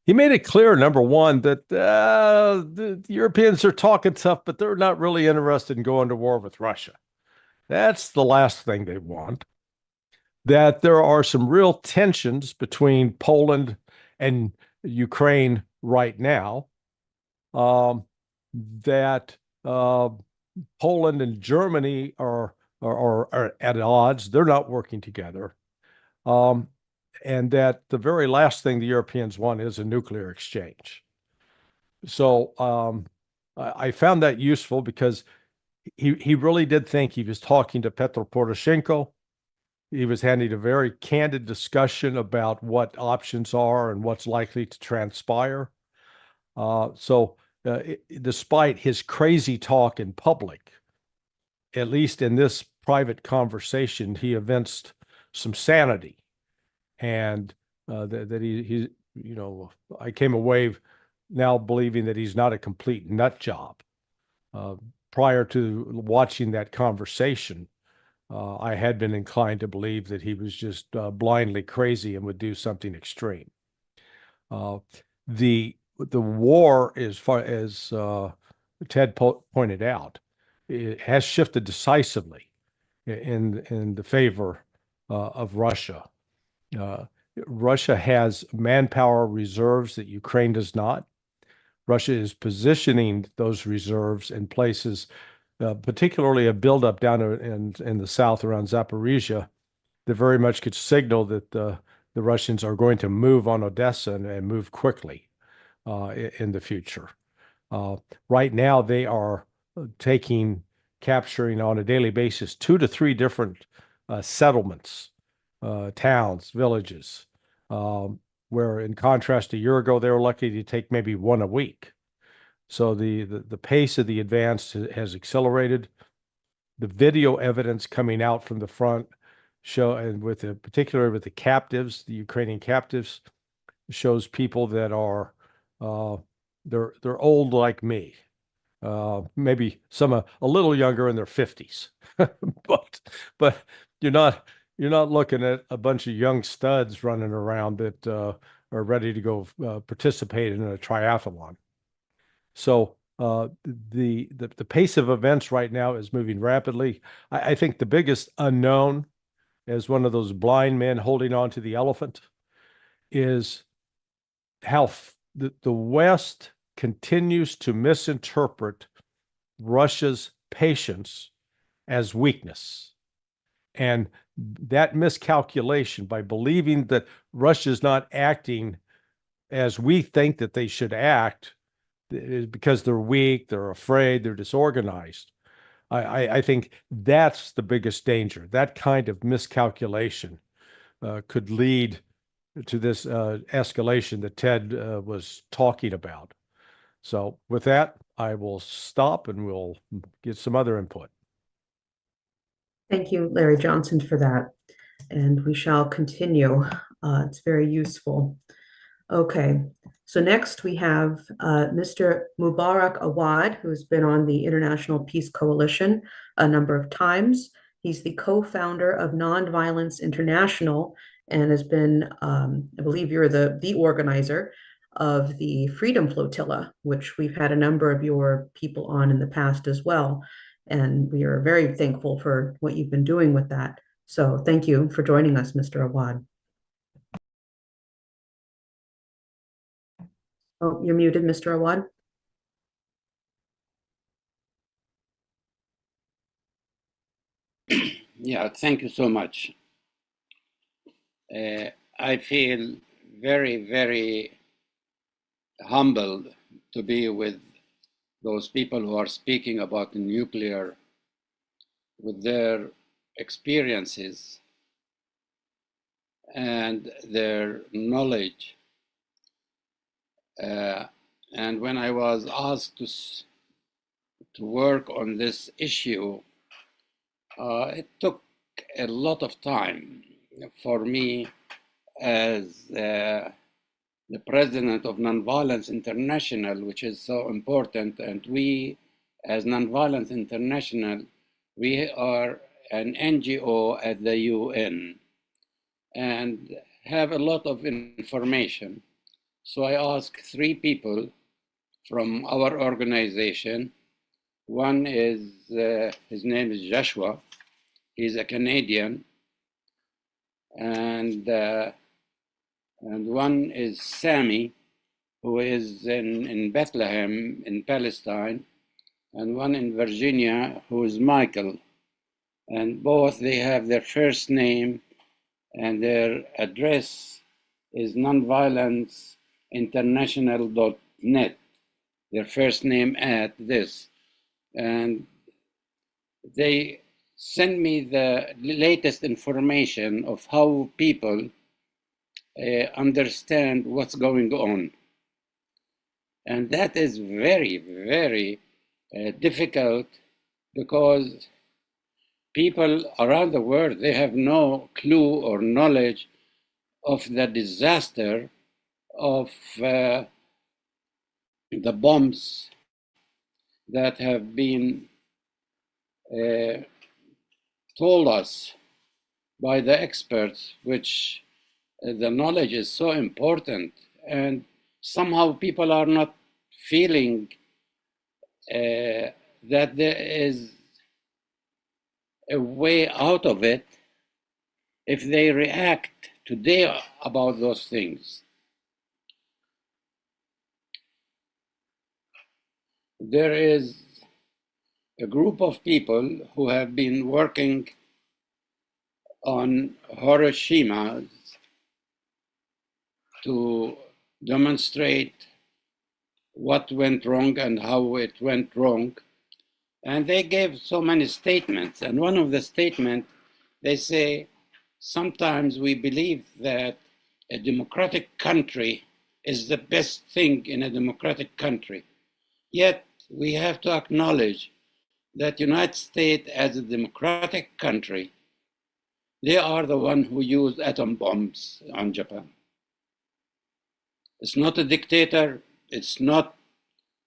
He made it clear, number one, that the Europeans are talking tough, but they're not really interested in going to war with Russia. That's the last thing they want. That there are some real tensions between Poland and Ukraine right now. That Poland and Germany are at odds. They're not working together. and that the very last thing the Europeans want is a nuclear exchange. So I found that useful because he really did think he was talking to Petro Poroshenko. He was having a very candid discussion about what options are and what's likely to transpire. Despite his crazy talk in public, at least in this private conversation, he evinced some sanity, and that he, you know, I came away now believing that he's not a complete nut job. Prior to watching that conversation, I had been inclined to believe that he was just blindly crazy and would do something extreme. The war, as far as Ted pointed out, it has shifted decisively in the favor of Russia. Russia has manpower reserves that Ukraine does not. Russia is positioning those reserves in places, particularly a buildup down in the south around Zaporizhia, that very much could signal that the Russians are going to move on Odessa and move quickly in the future. Right now, they are capturing on a daily basis 2 to 3 different settlements, towns, villages, where in contrast, a year ago, they were lucky to take maybe 1 a week. So the pace of the advance has accelerated. The video evidence coming out from the front and particularly with the captives, the Ukrainian captives, shows people that are they're old like me, maybe some a little younger in their 50s, but you're not looking at a bunch of young studs running around that are ready to go participate in a triathlon. So the pace of events right now is moving rapidly. I think the biggest unknown, as one of those blind men holding on to the elephant, is how the West continues to misinterpret Russia's patience as weakness. And that miscalculation, by believing that Russia is not acting as we think that they should act, is because they're weak, they're afraid, they're disorganized. I think that's the biggest danger. That kind of miscalculation could lead to this escalation that Ted was talking about. So with that, I will stop and we'll get some other input. Thank you, Larry Johnson, for that. And we shall continue. It's very useful. Okay, so next we have Mr. Mubarak Awad, who's been on the International Peace Coalition a number of times. He's the co-founder of Nonviolence International and has been, I believe you're the organizer of the Freedom Flotilla, which we've had a number of your people on in the past as well. And we are very thankful for what you've been doing with that. So thank you for joining us, Mr. Awad. Oh, you're muted, Mr. Awad. Yeah, thank you so much. I feel very, very humbled to be with those people who are speaking about the nuclear with their experiences and their knowledge. And when I was asked to work on this issue, it took a lot of time for me as the president of Nonviolence International, which is so important. And we, as Nonviolence International, we are an NGO at the UN and have a lot of information. So I asked 3 people from our organization. One is, his name is Joshua. He's a Canadian. And one is Sammy, who is in Bethlehem in Palestine. And one in Virginia, who is Michael. And both, they have their first name and their address is nonviolenceinternational.net, their first name at this. And they send me the latest information of how people understand what's going on. And that is very, very difficult, because people around the world, they have no clue or knowledge of the disaster of the bombs that have been told us by the experts, which the knowledge is so important, and somehow people are not feeling that there is a way out of it if they react today about those things. There is a group of people who have been working on Hiroshima to demonstrate what went wrong and how it went wrong. And they gave so many statements. And one of the statements, they say, sometimes we believe that a democratic country is the best thing in a democratic country. Yet we have to acknowledge that United States, as a democratic country, they are the one who used atom bombs on Japan. It's not a dictator. It's not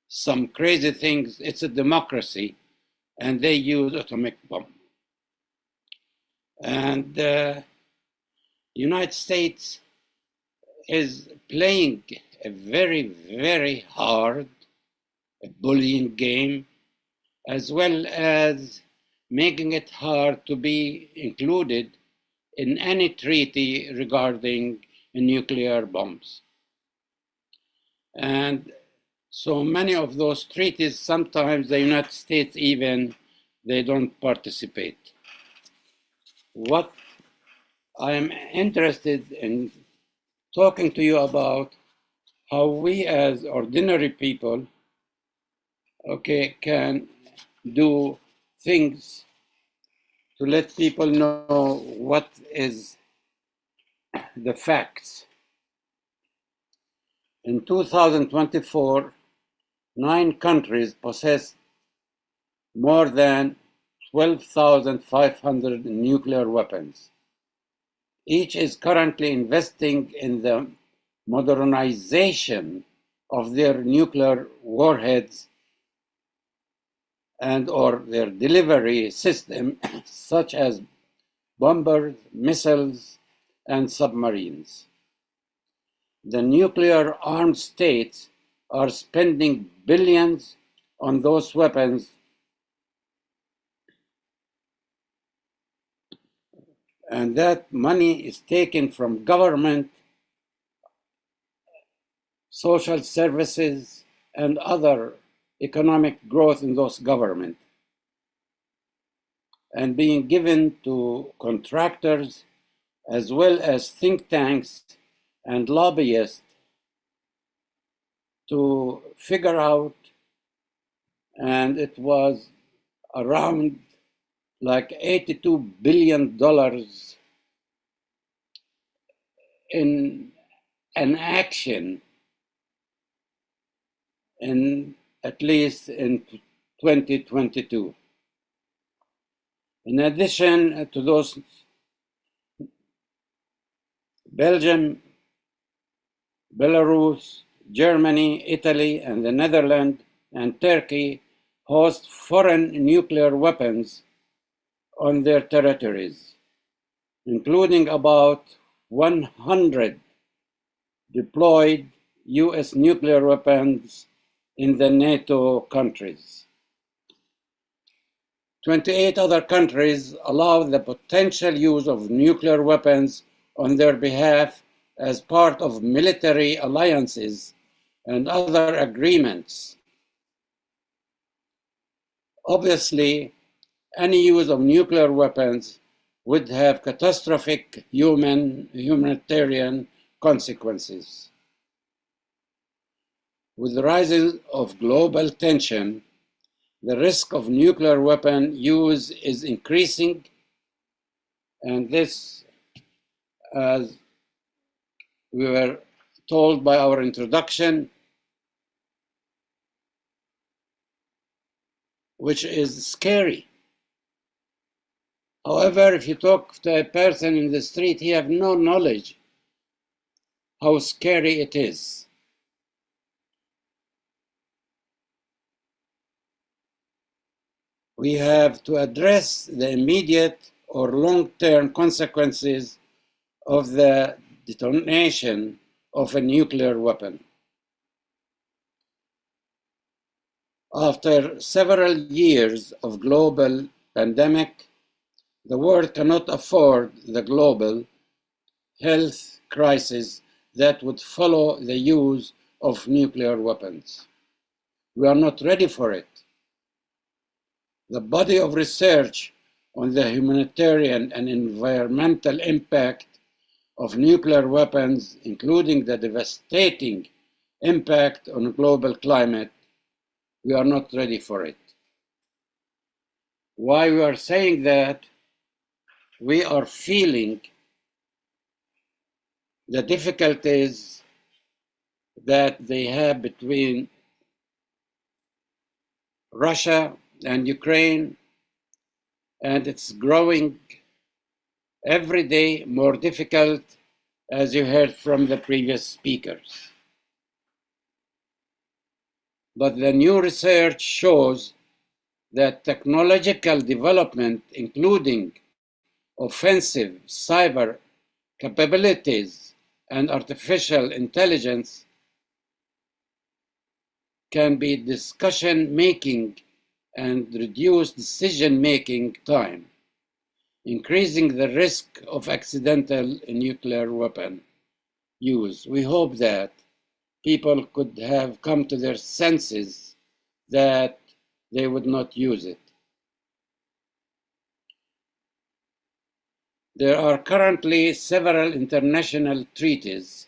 some crazy things. It's a democracy, and they use atomic bomb. And the United States is playing a very, very hard bullying game, as well as making it hard to be included in any treaty regarding nuclear bombs. And so many of those treaties, sometimes the United States even, they don't participate. What I am interested in talking to you about, how we as ordinary people, can do things to let people know what is the facts. In 2024, 9 countries possess more than 12,500 nuclear weapons. Each is currently investing in the modernization of their nuclear warheads and or their delivery system, such as bombers, missiles, and submarines. The nuclear armed states are spending billions on those weapons, and that money is taken from government, social services, and other economic growth in those governments, and being given to contractors as well as think tanks and lobbyists to figure out, and it was around like $82 billion in an action in at least in 2022. In addition to those, Belgium, Belarus, Germany, Italy, and the Netherlands and Turkey host foreign nuclear weapons on their territories, including about 100 deployed US nuclear weapons in the NATO countries. 28 other countries allow the potential use of nuclear weapons on their behalf as part of military alliances and other agreements. Obviously, any use of nuclear weapons would have catastrophic humanitarian consequences. With the rise of global tension, the risk of nuclear weapon use is increasing, and this, as we were told by our introduction, which is scary. However, if you talk to a person in the street, he has no knowledge how scary it is. We have to address the immediate or long-term consequences of the detonation of a nuclear weapon. After several years of global pandemic, the world cannot afford the global health crisis that would follow the use of nuclear weapons. We are not ready for it. The body of research on the humanitarian and environmental impact of nuclear weapons, including the devastating impact on global climate, we are not ready for it. Why we are saying that? We are feeling the difficulties that they have between Russia and Ukraine, and it's growing every day more difficult, as you heard from the previous speakers. But the new research shows that technological development, including offensive cyber capabilities and artificial intelligence, can be discussion-making and reduce decision-making time, increasing the risk of accidental nuclear weapon use. We hope that people could have come to their senses that they would not use it. There are currently several international treaties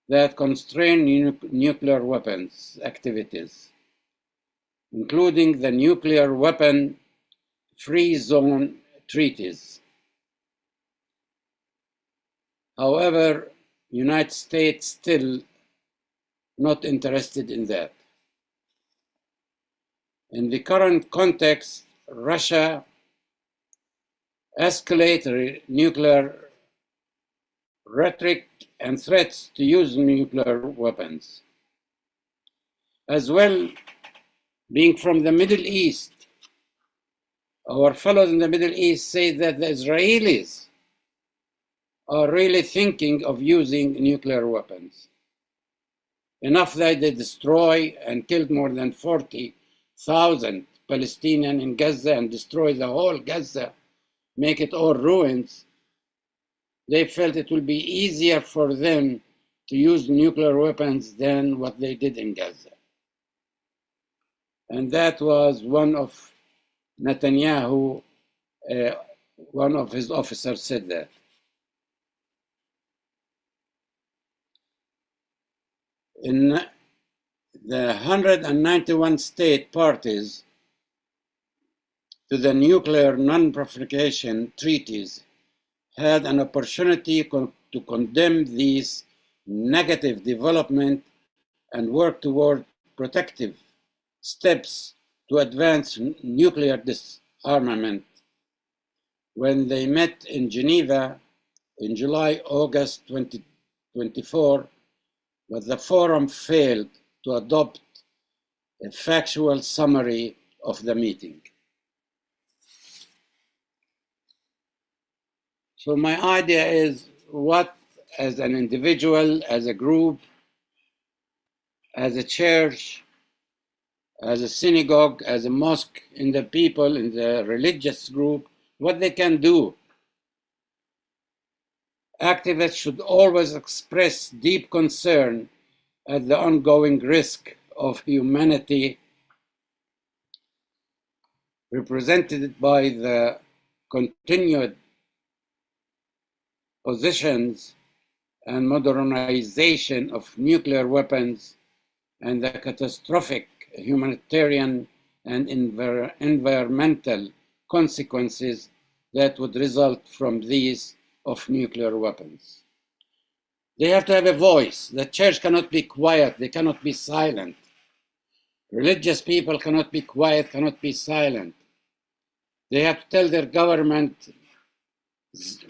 that constrain nuclear weapons activities, including the Nuclear Weapon Free Zone treaties. However, the United States still not interested in that. In the current context, Russia escalated nuclear rhetoric and threats to use nuclear weapons. As well, being from the Middle East, our fellows in the Middle East say that the Israelis are really thinking of using nuclear weapons. Enough that they destroy and killed more than 40,000 Palestinians in Gaza and destroy the whole Gaza, make it all ruins. They felt it would be easier for them to use nuclear weapons than what they did in Gaza. And that was one of Netanyahu, one of his officers said that. In the 191 state parties to the nuclear non-proliferation treaties had an opportunity to condemn these negative development and work toward protective steps to advance nuclear disarmament. When they met in Geneva in July-August 2024, but the forum failed to adopt a factual summary of the meeting. So my idea is what, as an individual, as a group, as a church, as a synagogue, as a mosque, in the people, in the religious group, what they can do. Activists should always express deep concern at the ongoing risk of humanity represented by the continued positions and modernization of nuclear weapons and the catastrophic humanitarian and environmental consequences that would result from these of nuclear weapons. They have to have a voice. The church cannot be quiet. They cannot be silent. Religious people cannot be quiet, cannot be silent. They have to tell their government,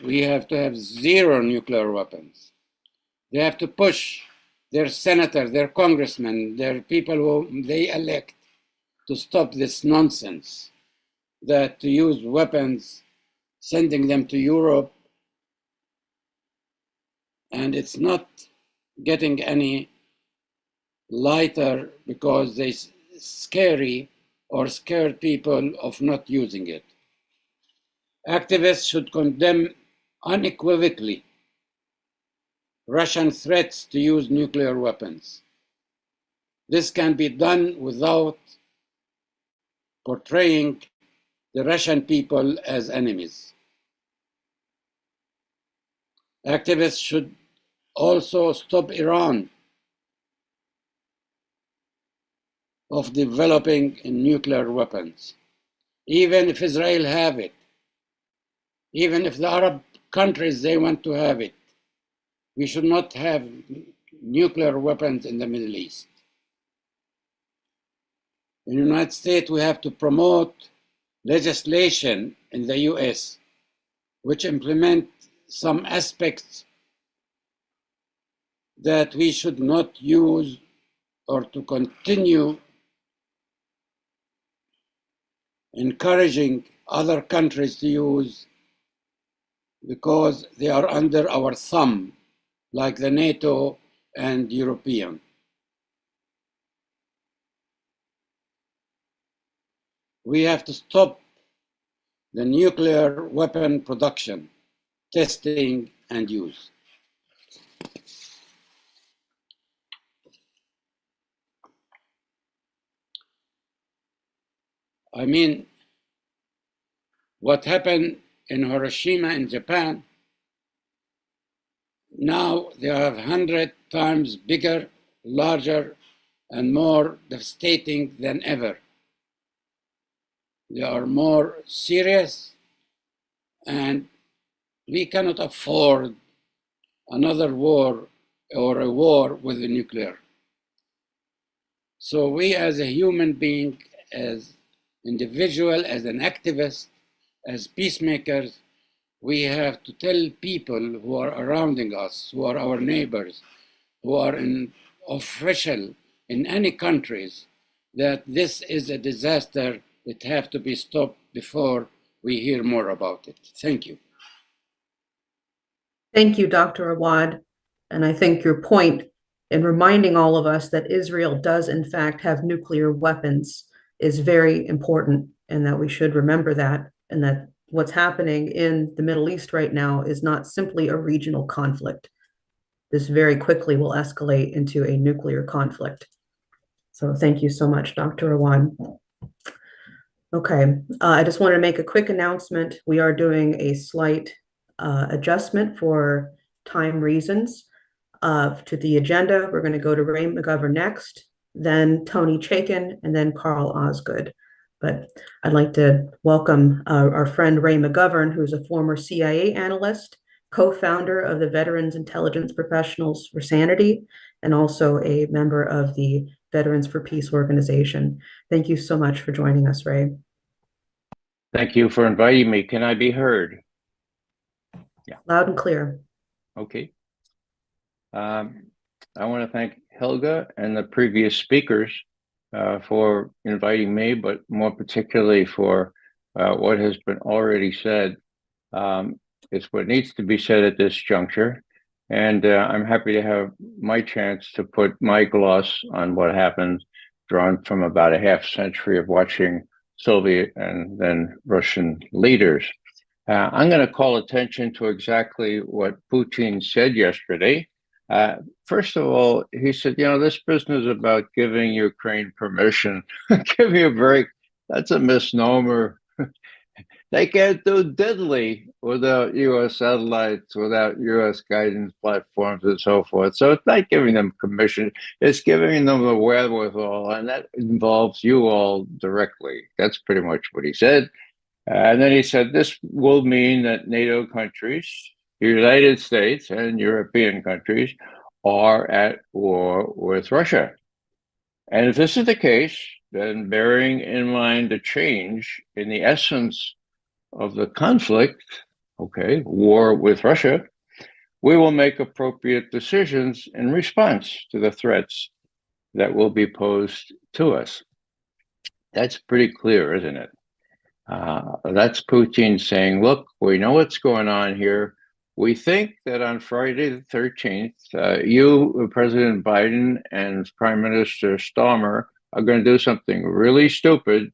we have to have 0 nuclear weapons. They have to push their senators, their congressmen, their people who they elect to stop this nonsense, that to use weapons, sending them to Europe, and it's not getting any lighter because they scary or scared people of not using it. Activists should condemn unequivocally Russian threats to use nuclear weapons. This can be done without portraying the Russian people as enemies. Activists should also stop Iran of developing nuclear weapons, even if Israel have it, even if the Arab countries, they want to have it. We should not have nuclear weapons in the Middle East. In the United States, we have to promote legislation in the US which implement some aspects that we should not use or to continue encouraging other countries to use because they are under our thumb, like the NATO and European. We have to stop the nuclear weapon production, testing, and use. I mean, what happened in Hiroshima in Japan, now they have 100 times bigger, larger, and more devastating than ever. They are more serious, and we cannot afford another war or a war with the nuclear. So we as a human being, as individual, as an activist, as peacemakers, we have to tell people who are surrounding us, who are our neighbors, who are in official in any countries, that this is a disaster that have to be stopped before we hear more about it. Thank you. Thank you, Dr. Awad. And I think your point in reminding all of us that Israel does in fact have nuclear weapons is very important, and that we should remember that, and that what's happening in the Middle East right now is not simply a regional conflict. This very quickly will escalate into a nuclear conflict. So thank you so much, Dr. Awad. Okay, I just wanted to make a quick announcement. We are doing a slight adjustment for time reasons to the agenda. We're going to go to Ray McGover next, then Tony Chaikin, and then Carl Osgood. But I'd like to welcome our friend Ray McGovern, who's a former CIA analyst, co-founder of the Veterans Intelligence Professionals for Sanity, and also a member of the Veterans for Peace organization. Thank you so much for joining us, Ray. Thank you for inviting me. Can I be heard? Yeah. Loud and clear. Okay. I want to thank Helga and the previous speakers for inviting me, but more particularly for what has been already said. It's what needs to be said at this juncture. And I'm happy to have my chance to put my gloss on what happened, drawn from about a half century of watching Soviet and then Russian leaders. I'm going to call attention to exactly what Putin said yesterday. First of all, he said, you know, this business about giving Ukraine permission, give me a break. That's a misnomer. They can't do diddly without U.S. satellites, without U.S. guidance platforms, and so forth. So it's not giving them commission; it's giving them the wherewithal, and that involves you all directly. That's pretty much what he said. And then he said, this will mean that NATO countries, the United States and European countries, are at war with Russia. And if this is the case, then bearing in mind the change in the essence of the conflict, okay, war with Russia, we will make appropriate decisions in response to the threats that will be posed to us. That's pretty clear, isn't it? That's Putin saying, look, we know what's going on here. We think that on Friday the 13th, you, President Biden, and Prime Minister Starmer are going to do something really stupid.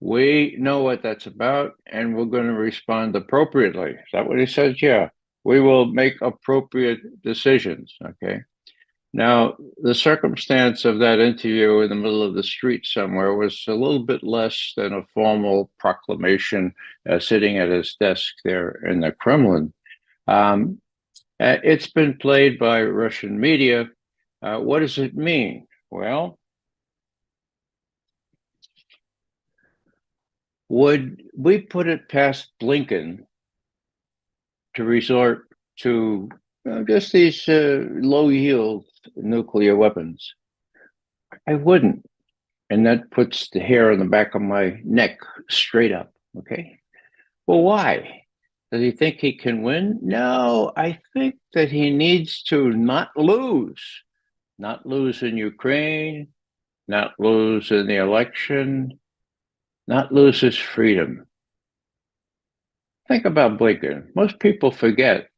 We know what that's about, and we're going to respond appropriately. Is that what he says? Yeah, we will make appropriate decisions, okay? Now, the circumstance of that interview in the middle of the street somewhere was a little bit less than a formal proclamation sitting at his desk there in the Kremlin. It's been played by Russian media. What does it mean? Well, would we put it past Blinken to resort to just these low-yield nuclear weapons? I wouldn't. And that puts the hair on the back of my neck straight up, okay? Well, why? Does he think he can win? No, I think that he needs to not lose in Ukraine, not lose in the election, not lose his freedom. Think about Blinken. Most people forget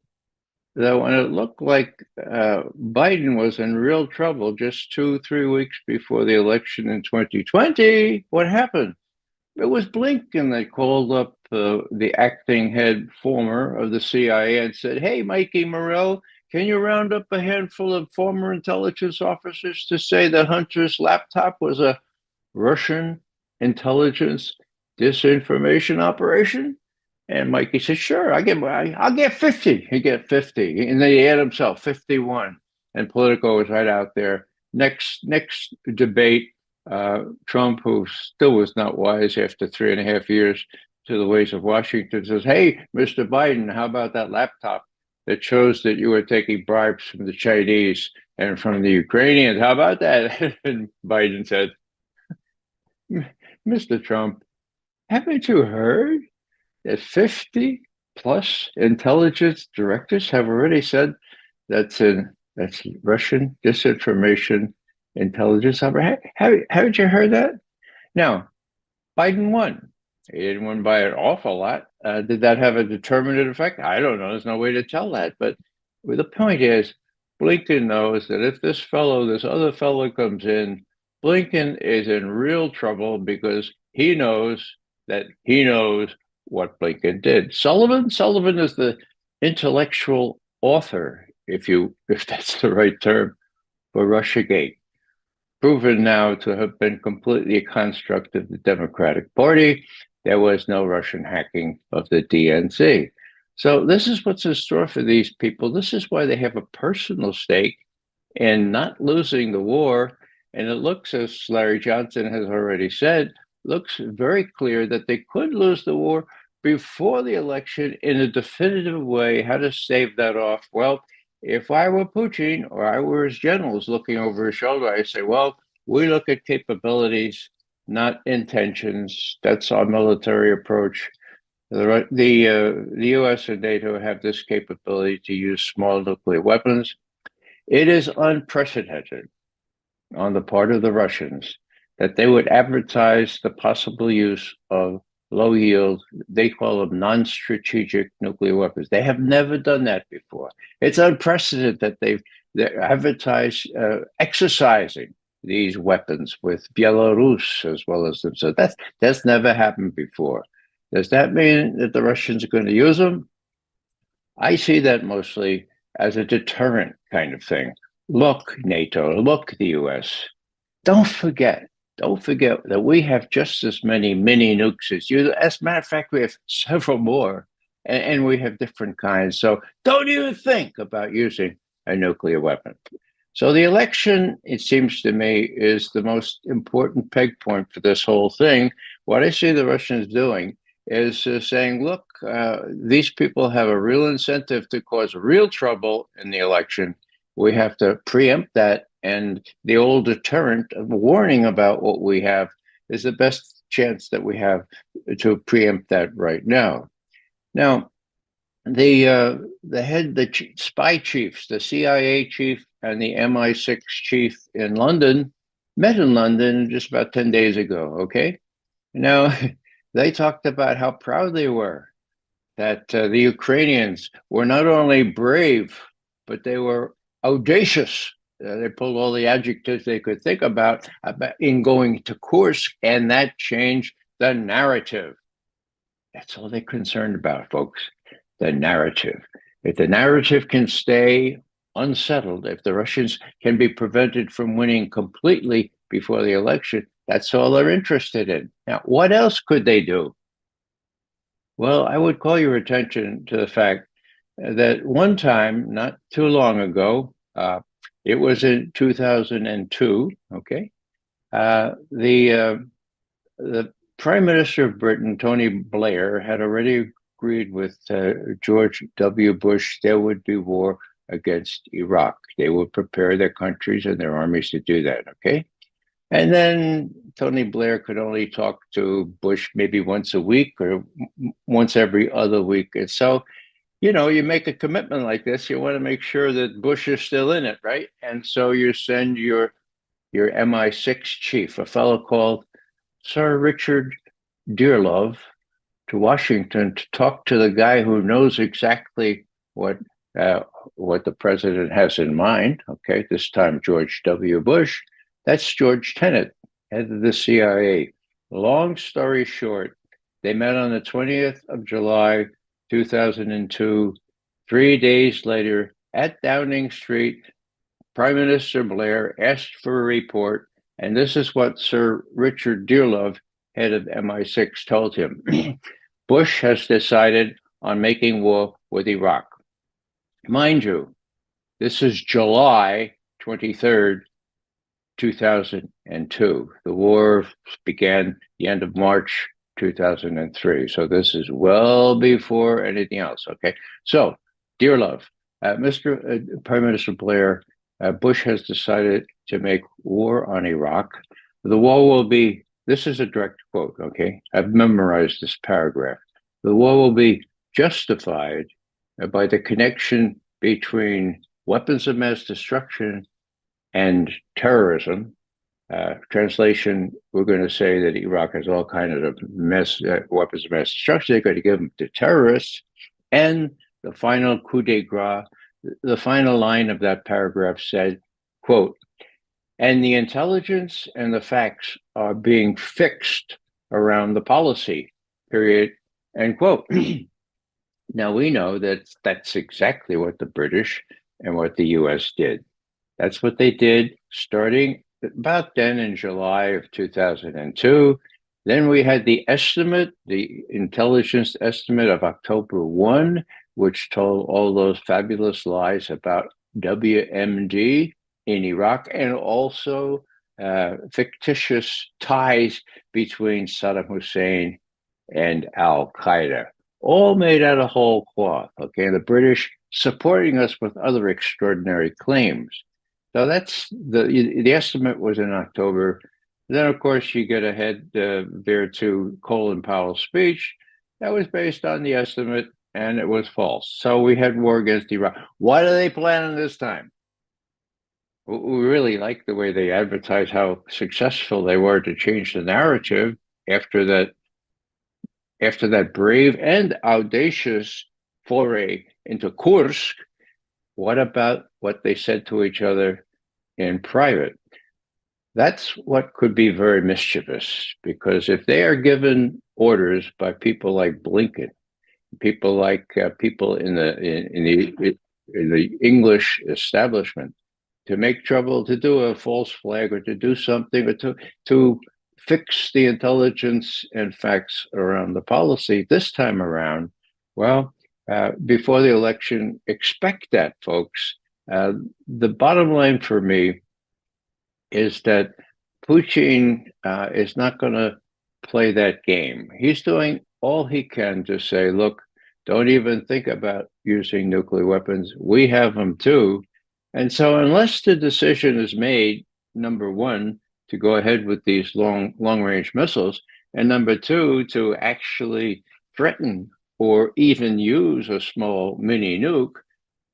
that when it looked like Biden was in real trouble just 2-3 weeks before the election in 2020, what happened? It was Blinken that called up the acting head former of the CIA and said, hey, Mikey Morell, can you round up a handful of former intelligence officers to say that Hunter's laptop was a Russian intelligence disinformation operation? And Mikey said, sure, I'll get 50. He get 50. And then he had himself 51. And Politico was right out there. Next debate, Trump, who still was not wise after 3.5 years to the ways of Washington, says, hey, Mr. Biden, how about that laptop that shows that you were taking bribes from the Chinese and from the Ukrainians? How about that? And Biden said, Mr. Trump, haven't you heard that 50 plus intelligence directors have already said that's Russian disinformation intelligence operation? Haven't you heard that? Now, Biden won. He didn't win by an awful lot. Did that have a determinative effect? I don't know. There's no way to tell that. But the point is, Blinken knows that if this other fellow comes in, Blinken is in real trouble because he knows what Blinken did. Sullivan is the intellectual author, if that's the right term, for Russiagate, proven now to have been completely a construct of the Democratic Party. There was no Russian hacking of the DNC. So this is what's in store for these people. This is why they have a personal stake in not losing the war. And it looks, as Larry Johnson has already said, looks very clear that they could lose the war before the election in a definitive way. How to stave that off? Well, if I were Putin or I were his generals looking over his shoulder, I say, well, we look at capabilities, not intentions. That's our military approach. The U.S. and NATO have this capability to use small nuclear weapons. It is unprecedented on the part of the Russians that they would advertise the possible use of low yield, they call them non-strategic nuclear weapons. They have never done that before. It's unprecedented that they advertise exercising these weapons with Belarus as well as them. So that's never happened before. Does that mean that the Russians are going to use them? I see that mostly as a deterrent kind of thing. Look, NATO, look, the US, don't forget don't forget that we have just as many mini nukes as you. As a matter of fact, we have several more, and we have different kinds. So don't even think about using a nuclear weapon. So the election, it seems to me, is the most important peg point for this whole thing. What I see the Russians doing is saying, look, these people have a real incentive to cause real trouble in the election. We have to preempt that. And the old deterrent of warning about what we have is the best chance that we have to preempt that right now. Now, the spy chiefs, the CIA chief and the MI6 chief in London, met in London just about 10 days ago, okay? Now, they talked about how proud they were that the Ukrainians were not only brave, but they were audacious. They pulled all the adjectives they could think about in going to Kursk, and that changed the narrative. That's all they're concerned about, folks. The narrative. If the narrative can stay unsettled, if the Russians can be prevented from winning completely before the election, that's all they're interested in. Now, what else could they do? Well, I would call your attention to the fact that one time, not too long ago, it was in 2002, okay, the Prime Minister of Britain, Tony Blair, had already agreed with George W. Bush there would be war against Iraq. They would prepare their countries and their armies to do that, okay? And then Tony Blair could only talk to Bush maybe once a week or once every other week. And so, you know, you make a commitment like this, you want to make sure that Bush is still in it, right? And so you send your MI6 chief, a fellow called Sir Richard Dearlove, to Washington to talk to the guy who knows exactly what the president has in mind. Okay, this time George W. Bush. That's George Tenet, head of the CIA. Long story short, they met on the 20th of July, 2002. 3 days later, at Downing Street, Prime Minister Blair asked for a report, and this is what Sir Richard Dearlove, head of MI6, told him. Bush has decided on making war with Iraq. Mind you, this is July 23rd, 2002. The war began the end of March 2003. So this is well before anything else, okay? So, Dearlove, Mr. Prime Minister Blair, Bush has decided to make war on Iraq. The war will be, this is a direct quote, okay? I've memorized this paragraph. The war will be justified by the connection between weapons of mass destruction and terrorism. Translation, we're going to say that Iraq has all kinds of weapons of mass destruction. They're going to give them to terrorists. And the final coup de grace, the final line of that paragraph said, quote, and the intelligence and the facts are being fixed around the policy, period, end quote. Now we know that that's exactly what the British and what the US did. That's what they did starting about then in July of 2002. Then we had the estimate, the intelligence estimate of October 1, which told all those fabulous lies about WMD in Iraq, and also fictitious ties between Saddam Hussein and Al-Qaeda, all made out of whole cloth, okay? The British supporting us with other extraordinary claims. So that's the estimate was in October. Then, of course, you get ahead there to Colin Powell's speech. That was based on the estimate, and it was false. So we had war against Iraq. What are they planning this time? We really like the way they advertise how successful they were to change the narrative after that brave and audacious foray into Kursk. What about what they said to each other in private? That's what could be very mischievous, because if they are given orders by people like Blinken, people like people in the English establishment, to make trouble, to do a false flag, or to do something, or to fix the intelligence and facts around the policy this time around, well, before the election, expect that, folks. The bottom line for me is that Putin is not going to play that game. He's doing all he can to say, look, don't even think about using nuclear weapons. We have them too. And so unless the decision is made, number one, to go ahead with these long-range missiles, and number two, to actually threaten or even use a small mini nuke,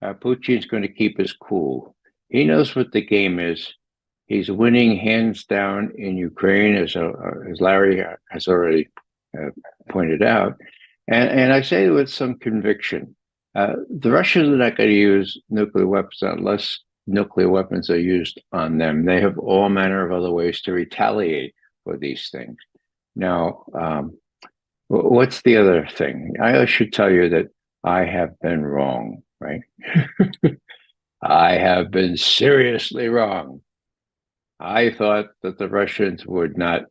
Putin's going to keep his cool. He knows what the game is. He's winning hands down in Ukraine, as Larry has already pointed out. And I say with some conviction, the Russians are not going to use nuclear weapons unless nuclear weapons are used on them. They have all manner of other ways to retaliate for these things. Now, what's the other thing? I should tell you that I have been wrong, right? I have been seriously wrong. I thought that the Russians would not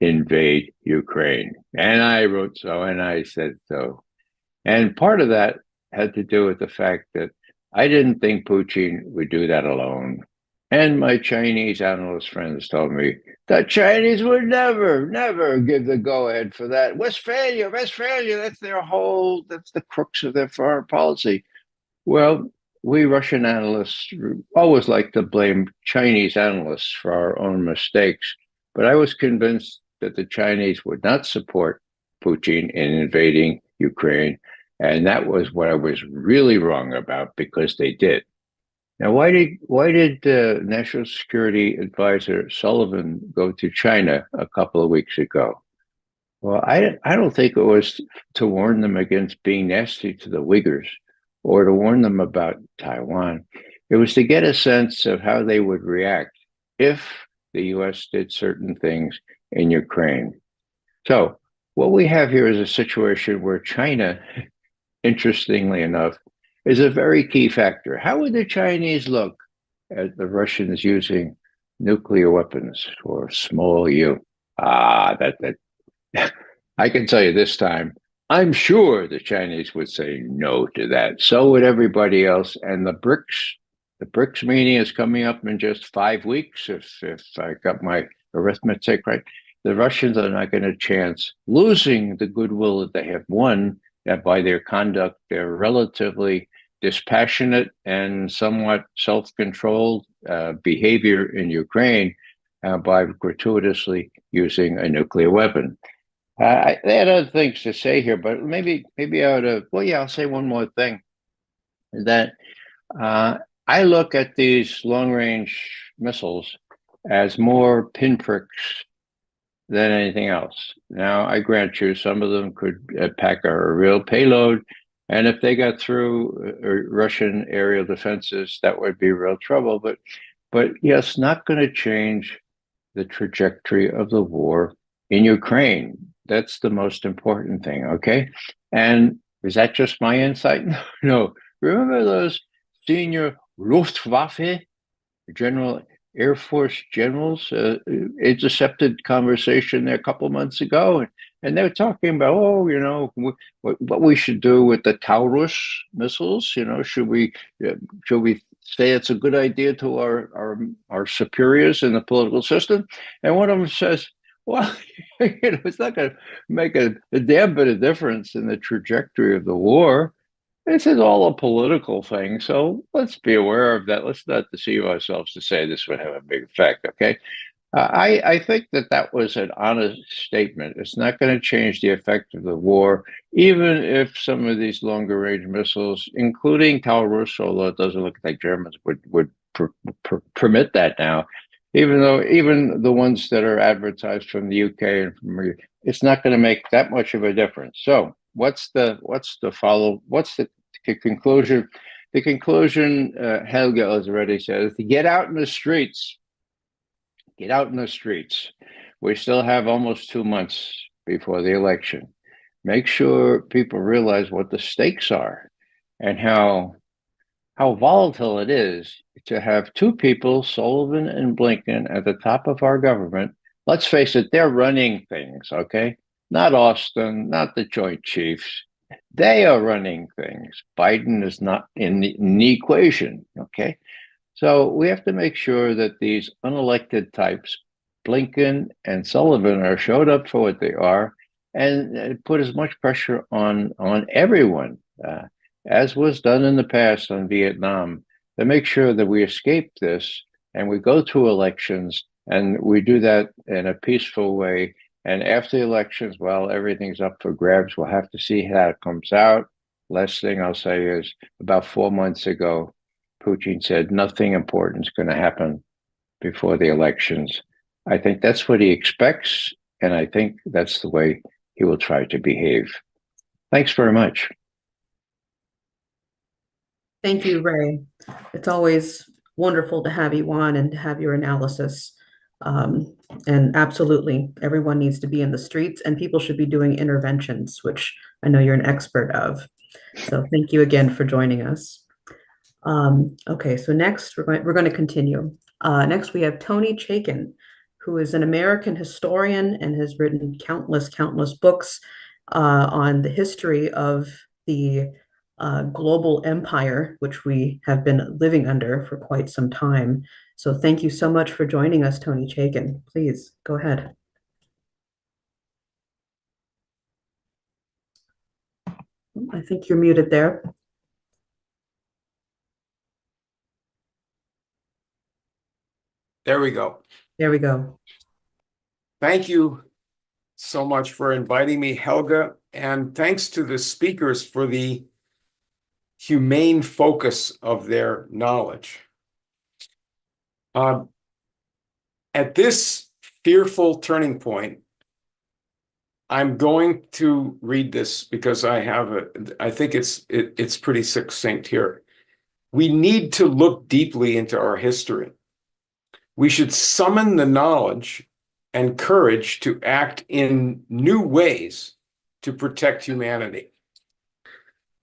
invade Ukraine. And I wrote so, and I said so. And part of that had to do with the fact that I didn't think Putin would do that alone. And my Chinese analyst friends told me the Chinese would never give the go-ahead for that. Westphalia, that's the crux of their foreign policy. Well, we Russian analysts always like to blame Chinese analysts for our own mistakes, but I was convinced that the Chinese would not support Putin in invading Ukraine, and that was what I was really wrong about, because they did. Now, why did National Security Advisor Sullivan go to China a couple of weeks ago? Well, I don't think it was to warn them against being nasty to the Uyghurs, or to warn them about Taiwan. It was to get a sense of how they would react if the US did certain things in Ukraine. So what we have here is a situation where China, interestingly enough, is a very key factor. How would the Chinese look at the Russians using nuclear weapons or small U? I can tell you this time, I'm sure the Chinese would say no to that. So would everybody else. And the BRICS meeting is coming up in just 5 weeks, if I got my arithmetic right. The Russians are not going to chance losing the goodwill that they have won, that by their conduct, their relatively dispassionate and somewhat self-controlled behavior in Ukraine, by gratuitously using a nuclear weapon. They had other things to say here, but maybe I ought to, well, yeah, I'll say one more thing. That I look at these long-range missiles as more pinpricks than anything else. Now, I grant you, some of them could pack a real payload, and if they got through Russian aerial defenses, that would be real trouble. But yes, not going to change the trajectory of the war in Ukraine. That's the most important thing, okay? And is that just my insight? No. Remember those senior Luftwaffe General Air Force generals intercepted conversation there a couple of months ago, and they were talking about, what we should do with the Taurus missiles. Should we say it's a good idea to our superiors in the political system? And one of them says, well, it's not going to make a damn bit of difference in the trajectory of the war. This is all a political thing, so let's be aware of that. Let's not deceive ourselves to say this would have a big effect, okay? I think that was an honest statement. It's not going to change the effect of the war, even if some of these longer-range missiles, including Taurus, although it doesn't look like Germans would permit that now, even the ones that are advertised from the UK and from, it's not going to make that much of a difference. So what's the conclusion? The conclusion, Helga has already said, is to get out in the streets. Get out in the streets. We still have almost 2 months before the election. Make sure people realize what the stakes are and how volatile it is to have two people, Sullivan and Blinken, at the top of our government. Let's face it, they're running things, okay? Not Austin, not the Joint Chiefs. They are running things. Biden is not in the equation, okay? So we have to make sure that these unelected types, Blinken and Sullivan, are showed up for what they are, and put as much pressure on everyone, as was done in the past on Vietnam, to make sure that we escape this and we go through elections and we do that in a peaceful way. And after the elections, well, everything's up for grabs. We'll have to see how it comes out. Last thing I'll say is, about 4 months ago, Putin said nothing important is going to happen before the elections. I think that's what he expects, and I think that's the way he will try to behave. Thanks very much. Thank you, Ray. It's always wonderful to have you on and to have your analysis. And absolutely, everyone needs to be in the streets, and people should be doing interventions, which I know you're an expert of. So thank you again for joining us. Okay, so next we're going to continue. Next we have Tony Chaikin, who is an American historian and has written countless books on the history of the global empire, which we have been living under for quite some time. So thank you so much for joining us, Tony Chaikin. Please go ahead. I think you're muted there. There we go. There we go. Thank you so much for inviting me, Helga, and thanks to the speakers for the humane focus of their knowledge. At this fearful turning point, I'm going to read this because I think it's pretty succinct here. We need to look deeply into our history. We should summon the knowledge and courage to act in new ways to protect humanity.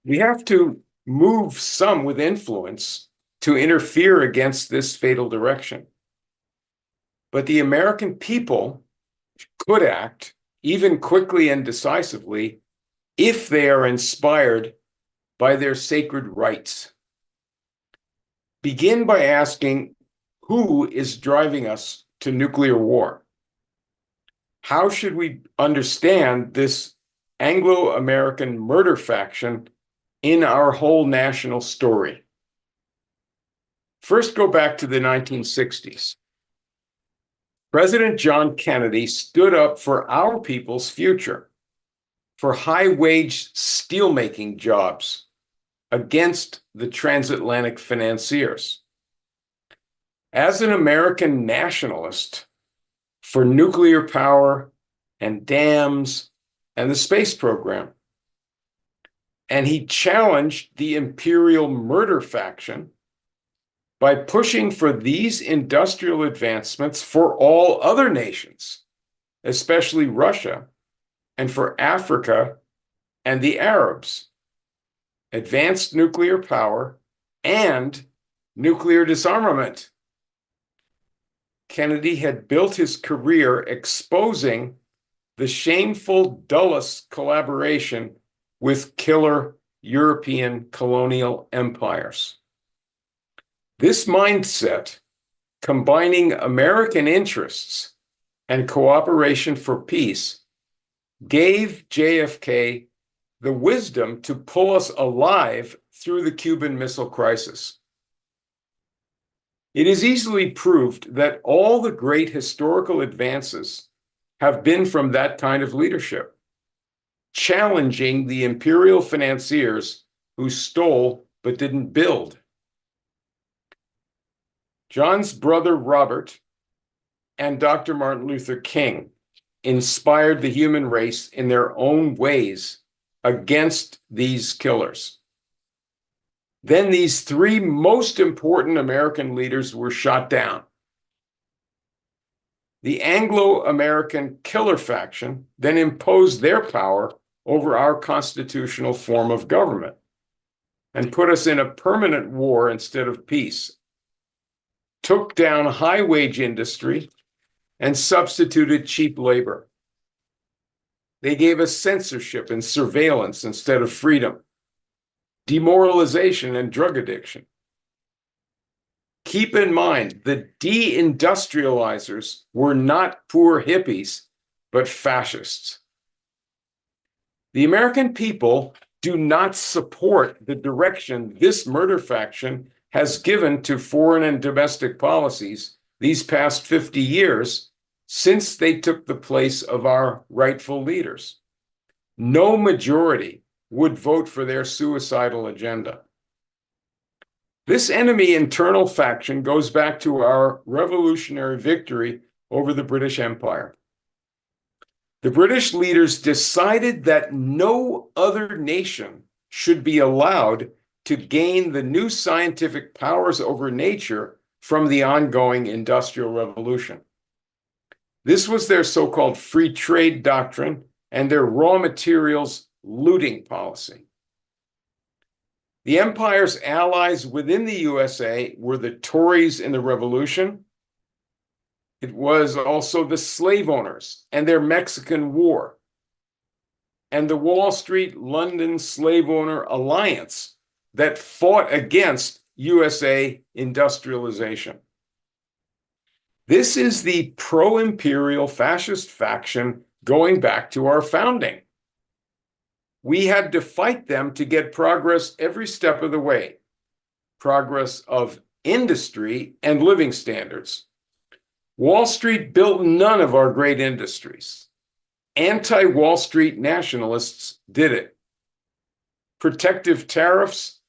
We have to move some with influence to interfere against this fatal direction. But the American people could act even quickly and decisively if they are inspired by their sacred rights. Begin by asking, who is driving us to nuclear war? How should we understand this Anglo-American murder faction in our whole national story? First, go back to the 1960s. President John Kennedy stood up for our people's future, for high-wage steelmaking jobs against the transatlantic financiers. As an American nationalist, for nuclear power and dams and the space program. And he challenged the imperial murder faction by pushing for these industrial advancements for all other nations, especially Russia, and for Africa and the Arabs. Advanced nuclear power and nuclear disarmament. Kennedy had built his career exposing the shameful Dulles collaboration with killer European colonial empires. This mindset, combining American interests and cooperation for peace, gave JFK the wisdom to pull us alive through the Cuban Missile Crisis. It is easily proved that all the great historical advances have been from that kind of leadership, challenging the imperial financiers who stole but didn't build. John's brother Robert and Dr. Martin Luther King inspired the human race in their own ways against these killers. Then these three most important American leaders were shot down. The Anglo-American killer faction then imposed their power over our constitutional form of government and put us in a permanent war instead of peace. took down high-wage industry and substituted cheap labor. They gave us censorship and surveillance instead of freedom, demoralization and drug addiction. Keep in mind, the deindustrializers were not poor hippies, but fascists. The American people do not support the direction this murder faction has given to foreign and domestic policies these past 50 years since they took the place of our rightful leaders. No majority would vote for their suicidal agenda. This enemy internal faction goes back to our revolutionary victory over the British Empire. The British leaders decided that no other nation should be allowed to gain the new scientific powers over nature from the ongoing Industrial Revolution. This was their so-called free trade doctrine and their raw materials looting policy. The empire's allies within the USA were the Tories in the Revolution. It was also the slave owners and their Mexican War, and the Wall Street London Slave Owner Alliance that fought against USA industrialization. This is the pro-imperial fascist faction going back to our founding. We had to fight them to get progress every step of the way. Progress of industry and living standards. Wall Street built none of our great industries. Anti-Wall Street nationalists did it. Protective tariffs,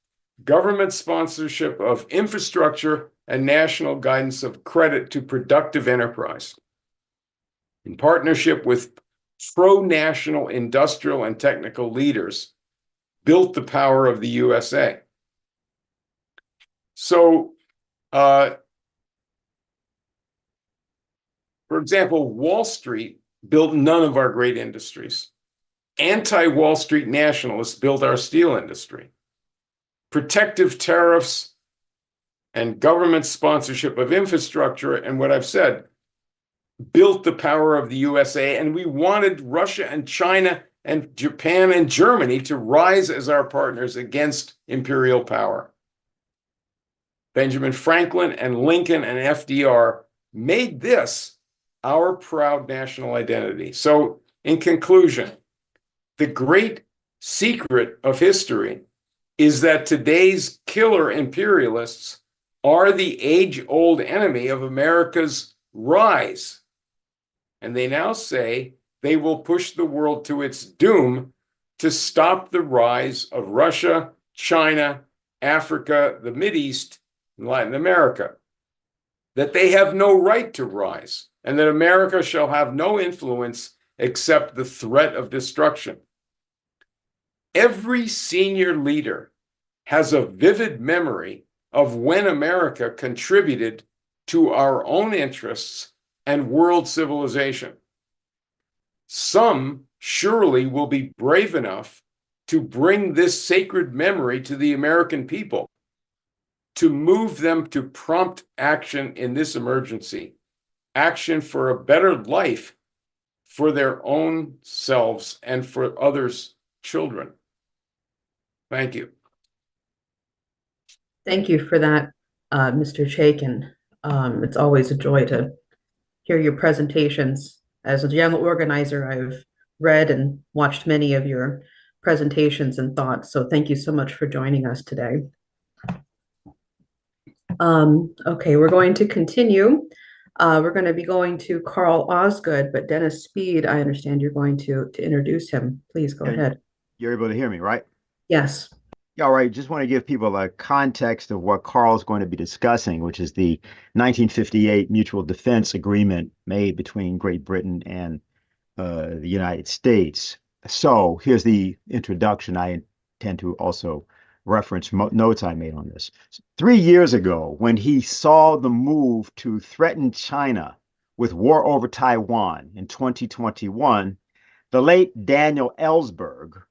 government sponsorship of infrastructure, and national guidance of credit to productive enterprise. In partnership with pro-national industrial and technical leaders, built the power of the USA. So, for example, Wall Street built none of our great industries. Anti-Wall Street nationalists built our steel industry. Protective tariffs and government sponsorship of infrastructure, and what I've said, built the power of the USA, and we wanted Russia and China and Japan and Germany to rise as our partners against imperial power. Benjamin Franklin and Lincoln and FDR made this our proud national identity. So, in conclusion, the great secret of history is that today's killer imperialists are the age-old enemy of America's rise. And they now say they will push the world to its doom to stop the rise of Russia, China, Africa, the Mideast, and Latin America. That they have no right to rise, and that America shall have no influence except the threat of destruction. Every senior leader has a vivid memory of when America contributed to our own interests and world civilization. Some surely will be brave enough to bring this sacred memory to the American people, to move them to prompt action in this emergency, action for a better life for their own selves and for others' children. Thank you. Thank you for that, Mr. Chaikin. It's always a joy to hear your presentations. As a general organizer, I've read and watched many of your presentations and thoughts, so thank you so much for joining us today. Okay, we're going to continue. We're going to be going to Carl Osgood, but Dennis Speed, I understand you're going to introduce him. Please go ahead. You're able to hear me, right? Yes. Yeah, all right. Just want to give people a context of what Carl's going to be discussing, which is the 1958 Mutual Defense Agreement made between Great Britain and the United States. So here's the introduction. I intend to also reference notes I made on this. 3 years ago, when he saw the move to threaten China with war over Taiwan in 2021, the late Daniel Ellsberg,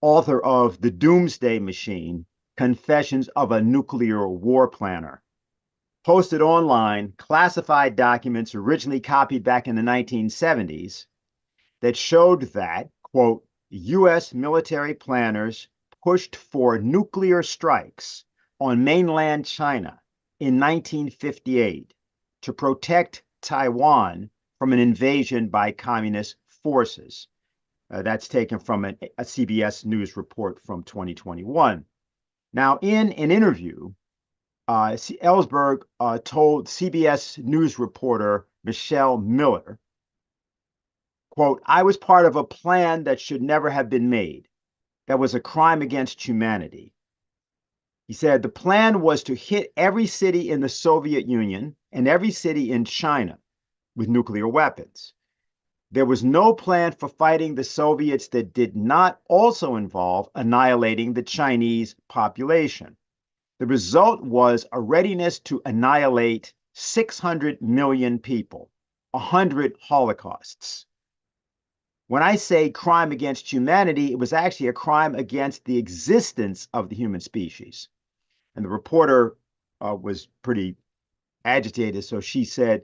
author of The Doomsday Machine, Confessions of a Nuclear War Planner, posted online classified documents originally copied back in the 1970s that showed that, quote, U.S. military planners pushed for nuclear strikes on mainland China in 1958 to protect Taiwan from an invasion by communist forces. That's taken from a CBS News report from 2021. Now, in an interview, Ellsberg told CBS News reporter Michelle Miller, quote, I was part of a plan that should never have been made. That was a crime against humanity. He said the plan was to hit every city in the Soviet Union and every city in China with nuclear weapons. There was no plan for fighting the Soviets that did not also involve annihilating the Chinese population. The result was a readiness to annihilate 600 million people, 100 holocausts. When I say crime against humanity, it was actually a crime against the existence of the human species. And the reporter was pretty agitated, so she said,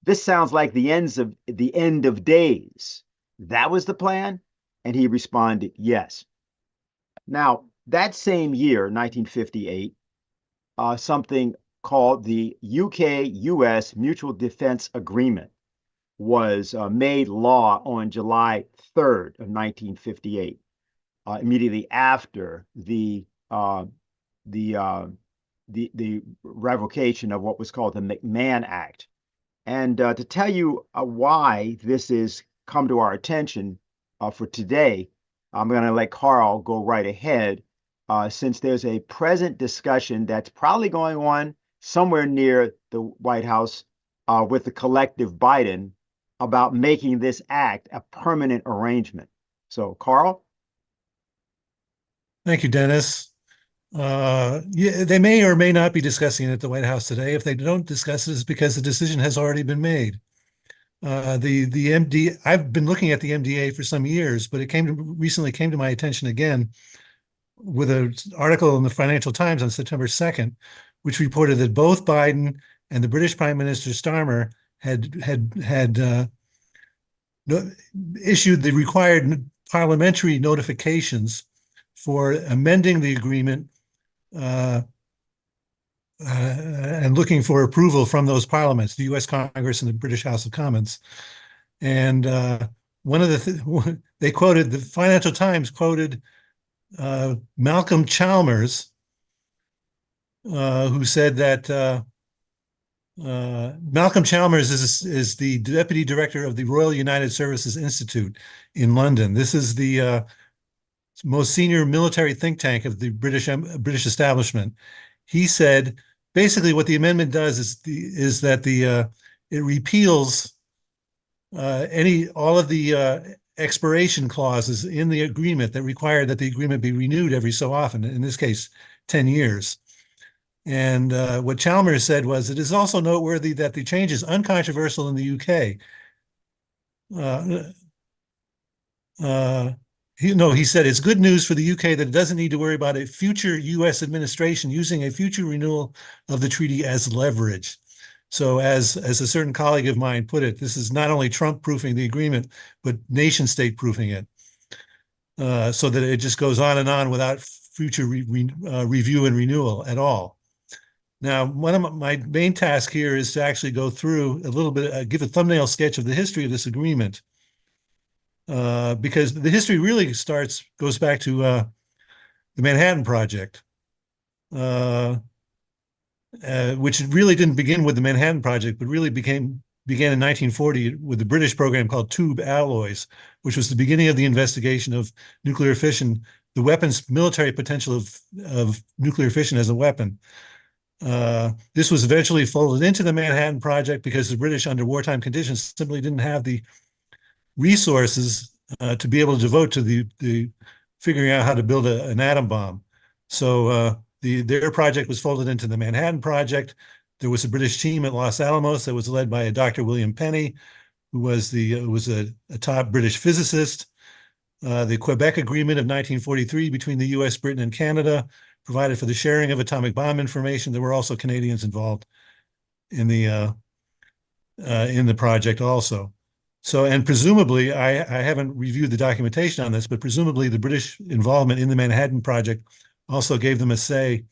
this sounds like the end of days. That was the plan? And he responded, yes. Now, that same year, 1958, something called the UK-US Mutual Defense Agreement was made law on July 3rd of 1958, immediately after the revocation of what was called the McMahon Act. And to tell you why this has come to our attention for today, I'm going to let Carl go right ahead, since there's a present discussion that's probably going on somewhere near the White House with the collective Biden about making this act a permanent arrangement. So, Carl? Thank you, Dennis. Yeah, they may or may not be discussing it at the White House today. If they don't discuss it, it's because the decision has already been made. I've been looking at the MDA for some years, but it recently came to my attention again with an article in the Financial Times on September 2nd, which reported that both Biden and the British Prime Minister Starmer had issued the required parliamentary notifications for amending the agreement and looking for approval from those parliaments, the U.S. Congress and the British House of Commons. And one of the the Financial Times quoted Malcolm Chalmers, who said that Malcolm Chalmers is the deputy director of the Royal United Services Institute in London. This is the most senior military think tank of the British establishment. He said basically what the amendment does is that it repeals all of the expiration clauses in the agreement that require that the agreement be renewed every so often. In this case, 10 years. And what Chalmers said was, it is also noteworthy that the change is uncontroversial in the UK. He said it's good news for the UK that it doesn't need to worry about a future US administration using a future renewal of the treaty as leverage. So as a certain colleague of mine put it, this is not only Trump-proofing the agreement, but nation-state-proofing it, so that it just goes on and on without future review and renewal at all. Now, one of my main tasks here is to actually go through a little bit, give a thumbnail sketch of the history of this agreement, because the history really goes back to the Manhattan Project, which really didn't begin with the Manhattan Project, but really began in 1940 with the British program called Tube Alloys, which was the beginning of the investigation of nuclear fission, the military potential of nuclear fission as a weapon. This was eventually folded into the Manhattan Project because the British, under wartime conditions, simply didn't have the resources to be able to devote to the figuring out how to build an atom bomb. So their project was folded into the Manhattan Project. There was a British team at Los Alamos that was led by a Dr. William Penny, who was a top British physicist. The Quebec Agreement of 1943 between the US, Britain, and Canada provided for the sharing of atomic bomb information. There were also Canadians involved in the project also. So, and presumably, I haven't reviewed the documentation on this, but presumably the British involvement in the Manhattan Project also gave them a say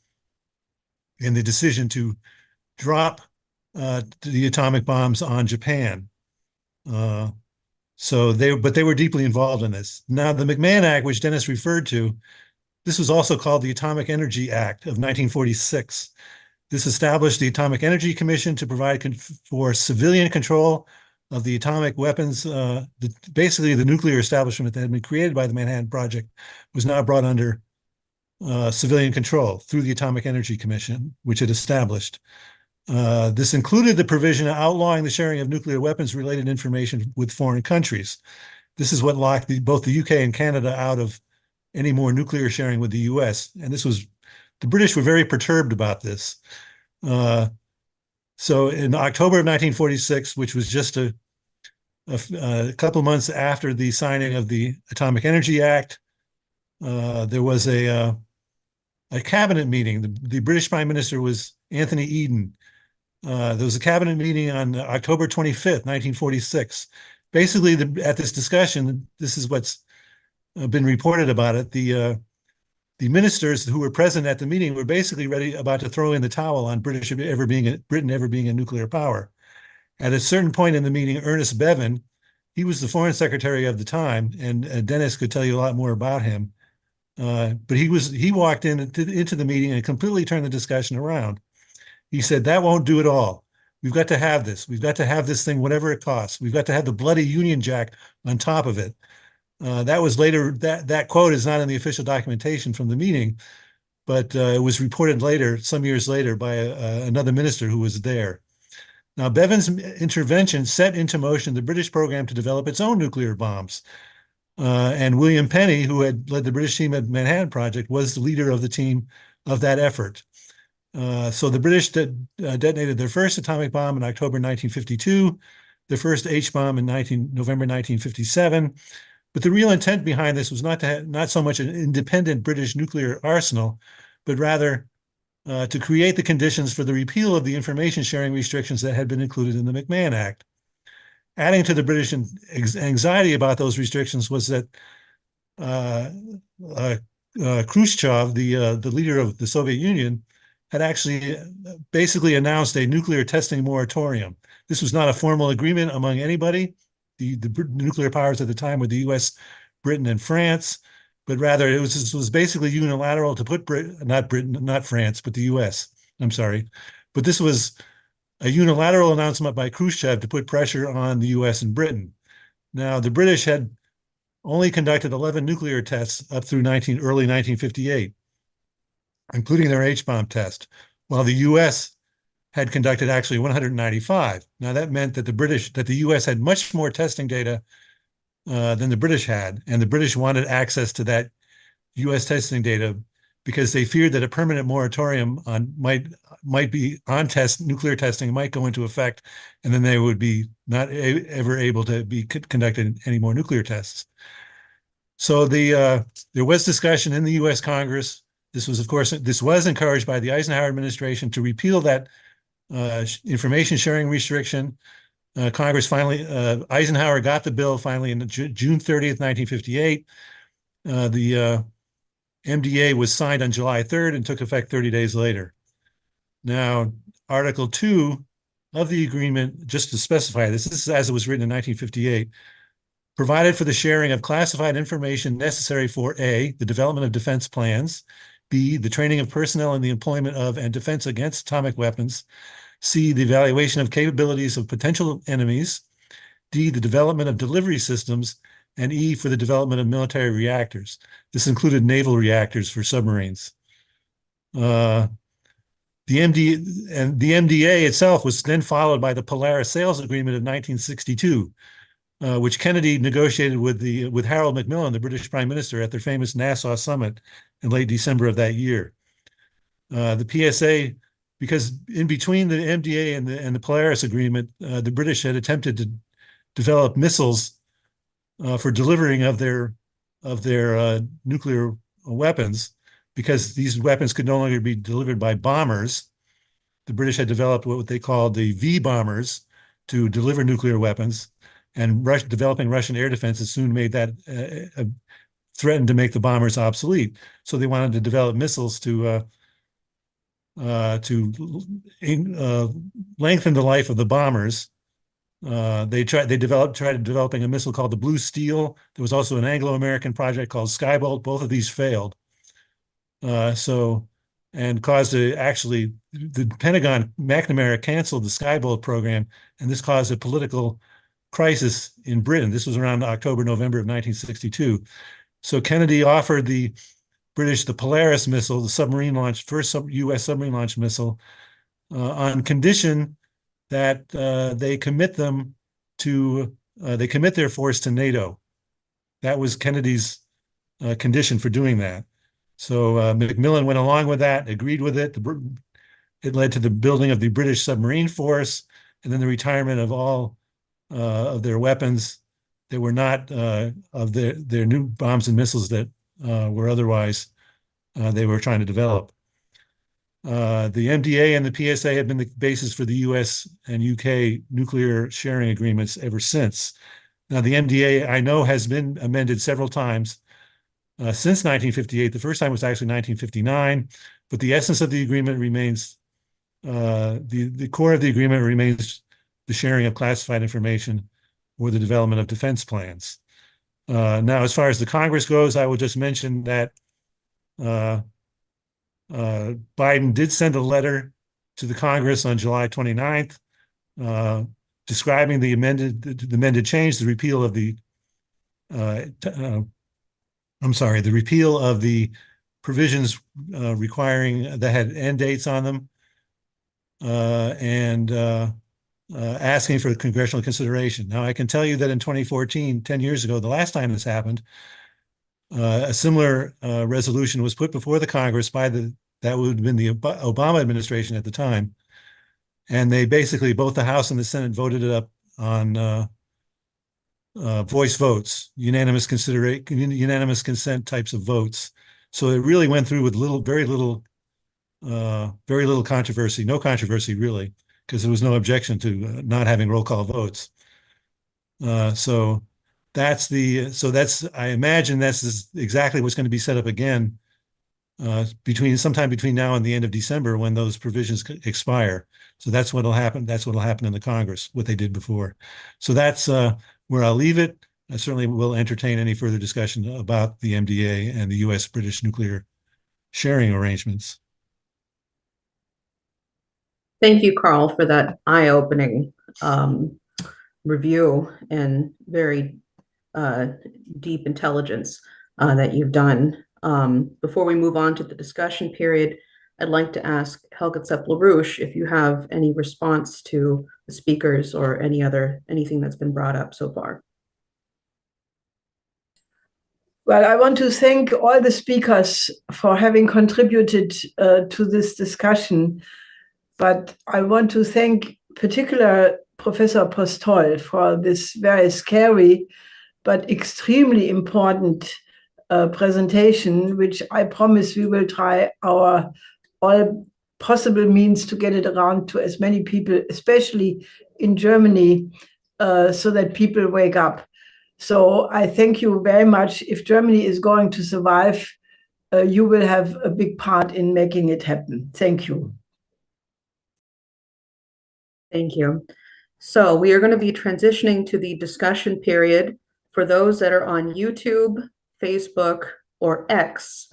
in the decision to drop the atomic bombs on Japan. But they were deeply involved in this. Now, the McMahon Act, which Dennis referred to, this was also called the Atomic Energy Act of 1946. This established the Atomic Energy Commission to provide for civilian control of the atomic weapons. Basically, the nuclear establishment that had been created by the Manhattan Project was now brought under civilian control through the Atomic Energy Commission, which it established. This included the provision outlawing the sharing of nuclear weapons-related information with foreign countries. This is what locked both the UK and Canada out of any more nuclear sharing with the US. And the British were very perturbed about this. So in October of 1946, which was just a couple months after the signing of the Atomic Energy Act, there was a cabinet meeting. The British Prime Minister was Anthony Eden. There was a cabinet meeting on October 25th, 1946. Basically, at this discussion, this is what's been reported about it. The ministers who were present at the meeting were basically about to throw in the towel on Britain ever being a nuclear power. At a certain point in the meeting, Ernest Bevin, he was the foreign secretary of the time, and Dennis could tell you a lot more about him. But he walked into the meeting and completely turned the discussion around. He said, that won't do it all. We've got to have this. We've got to have this thing, whatever it costs. We've got to have the bloody Union Jack on top of it. That was later, that quote is not in the official documentation from the meeting, but it was reported later, some years later, by another minister who was there. Now, Bevin's intervention set into motion the British program to develop its own nuclear bombs. And William Penny, who had led the British team at Manhattan Project, was the leader of the team of that effort. So the British detonated their first atomic bomb in October 1952, their first H-bomb in November 1957. But the real intent behind this was not so much an independent British nuclear arsenal, but rather to create the conditions for the repeal of the information sharing restrictions that had been included in the McMahon Act. Adding to the British anxiety about those restrictions was that Khrushchev, the leader of the Soviet Union, had actually basically announced a nuclear testing moratorium. This was not a formal agreement among anybody. The nuclear powers at the time were the US, Britain, and France, but rather it was basically unilateral to put not France, but the US. I'm sorry. But this was a unilateral announcement by Khrushchev to put pressure on the US and Britain. Now, the British had only conducted 11 nuclear tests up through early 1958, including their H-bomb test, while the US had conducted actually 195. Now, that meant that the US had much more testing data than the British had, and the British wanted access to that US testing data because they feared that a permanent moratorium might be on nuclear testing might go into effect, and then they would be not ever able to be conducted any more nuclear tests. So there was discussion in the US Congress. This was encouraged by the Eisenhower administration to repeal that information sharing restriction. Congress finally, Eisenhower got the bill finally on June 30th, 1958. The MDA was signed on July 3rd and took effect 30 days later. Now, Article 2 of the agreement, just to specify this is as it was written in 1958, provided for the sharing of classified information necessary for A, the development of defense plans, B, the training of personnel in the employment of and defense against atomic weapons, C, the evaluation of capabilities of potential enemies, D, the development of delivery systems, and E, for the development of military reactors. This included naval reactors for submarines. The MDA itself was then followed by the Polaris Sales Agreement of 1962, which Kennedy negotiated with Harold Macmillan, the British Prime Minister, at their famous Nassau summit in late December of that year. The PSA, because in between the MDA and the Polaris Agreement, the British had attempted to develop missiles for delivering of their nuclear weapons, because these weapons could no longer be delivered by bombers. the British had developed what they called the V bombers to deliver nuclear weapons, and developing Russian air defenses soon made that threatened to make the bombers obsolete. So they wanted to develop missiles to lengthen the life of the bombers. They tried developing a missile called the Blue Steel. There was also an Anglo-American project called Skybolt. Both of these failed. And caused the Pentagon, McNamara canceled the Skybolt program, and this caused a political crisis in Britain. This was around October, November of 1962. So Kennedy offered the British the Polaris missile, the first U.S. submarine launch missile, on condition that they commit their force to NATO. That was Kennedy's condition for doing that. So Macmillan went along with that, agreed with it. It led to the building of the British submarine force, and then the retirement of all of their weapons that were not of their new bombs and missiles that were otherwise they were trying to develop. The MDA and the PSA have been the basis for the US and UK nuclear sharing agreements ever since. Now, the MDA, I know, has been amended several times since 1958. The first time was actually 1959, but the essence of the agreement remains, the core of the agreement remains the sharing of classified information or the development of defense plans. Now, as far as the Congress goes, I will just mention that Biden did send a letter to the Congress on July 29th describing the amended change, the repeal of the repeal of the provisions requiring that had end dates on them, and asking for congressional consideration. Now, I can tell you that in 2014, 10 years ago, the last time this happened, a similar resolution was put before the Congress by that would have been the Obama administration at the time. And they basically, both the House and the Senate voted it up on voice votes, unanimous consent types of votes. So it really went through with very little controversy, no controversy really, because there was no objection to not having roll call votes. So I imagine that's exactly what's going to be set up again sometime between now and the end of December when those provisions expire. So that's what'll happen. That's what'll happen in the Congress, what they did before. So that's where I'll leave it. I certainly will entertain any further discussion about the MDA and the U.S.-British nuclear sharing arrangements. Thank you, Carl, for that eye-opening review and very deep intelligence that you've done. Before we move on to the discussion period, I'd like to ask Helga Sept-LaRouche if you have any response to the speakers or anything that's been brought up so far. Well, I want to thank all the speakers for having contributed to this discussion, but I want to thank particularly Professor Postol for this very scary but extremely important presentation, which I promise we will try all possible means to get it around to as many people, especially in Germany, so that people wake up. So I thank you very much. If Germany is going to survive, you will have a big part in making it happen. Thank you. Thank you. So we are going to be transitioning to the discussion period. For those that are on YouTube, Facebook, or X,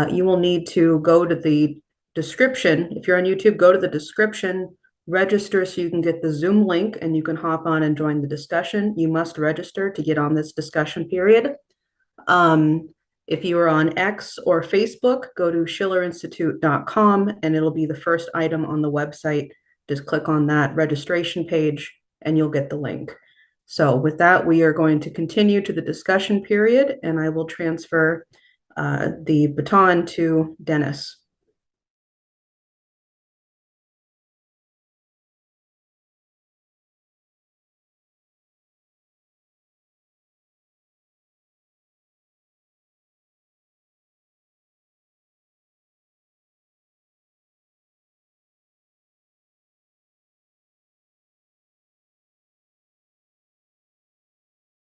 you will need to go to the description. If you're on YouTube, go to the description, register so you can get the Zoom link and you can hop on and join the discussion. You must register to get on this discussion period. If you are on X or Facebook, go to schillerinstitute.com and it'll be the first item on the website. Just click on that registration page and you'll get the link. So with that, we are going to continue to the discussion period and I will transfer the baton to Dennis.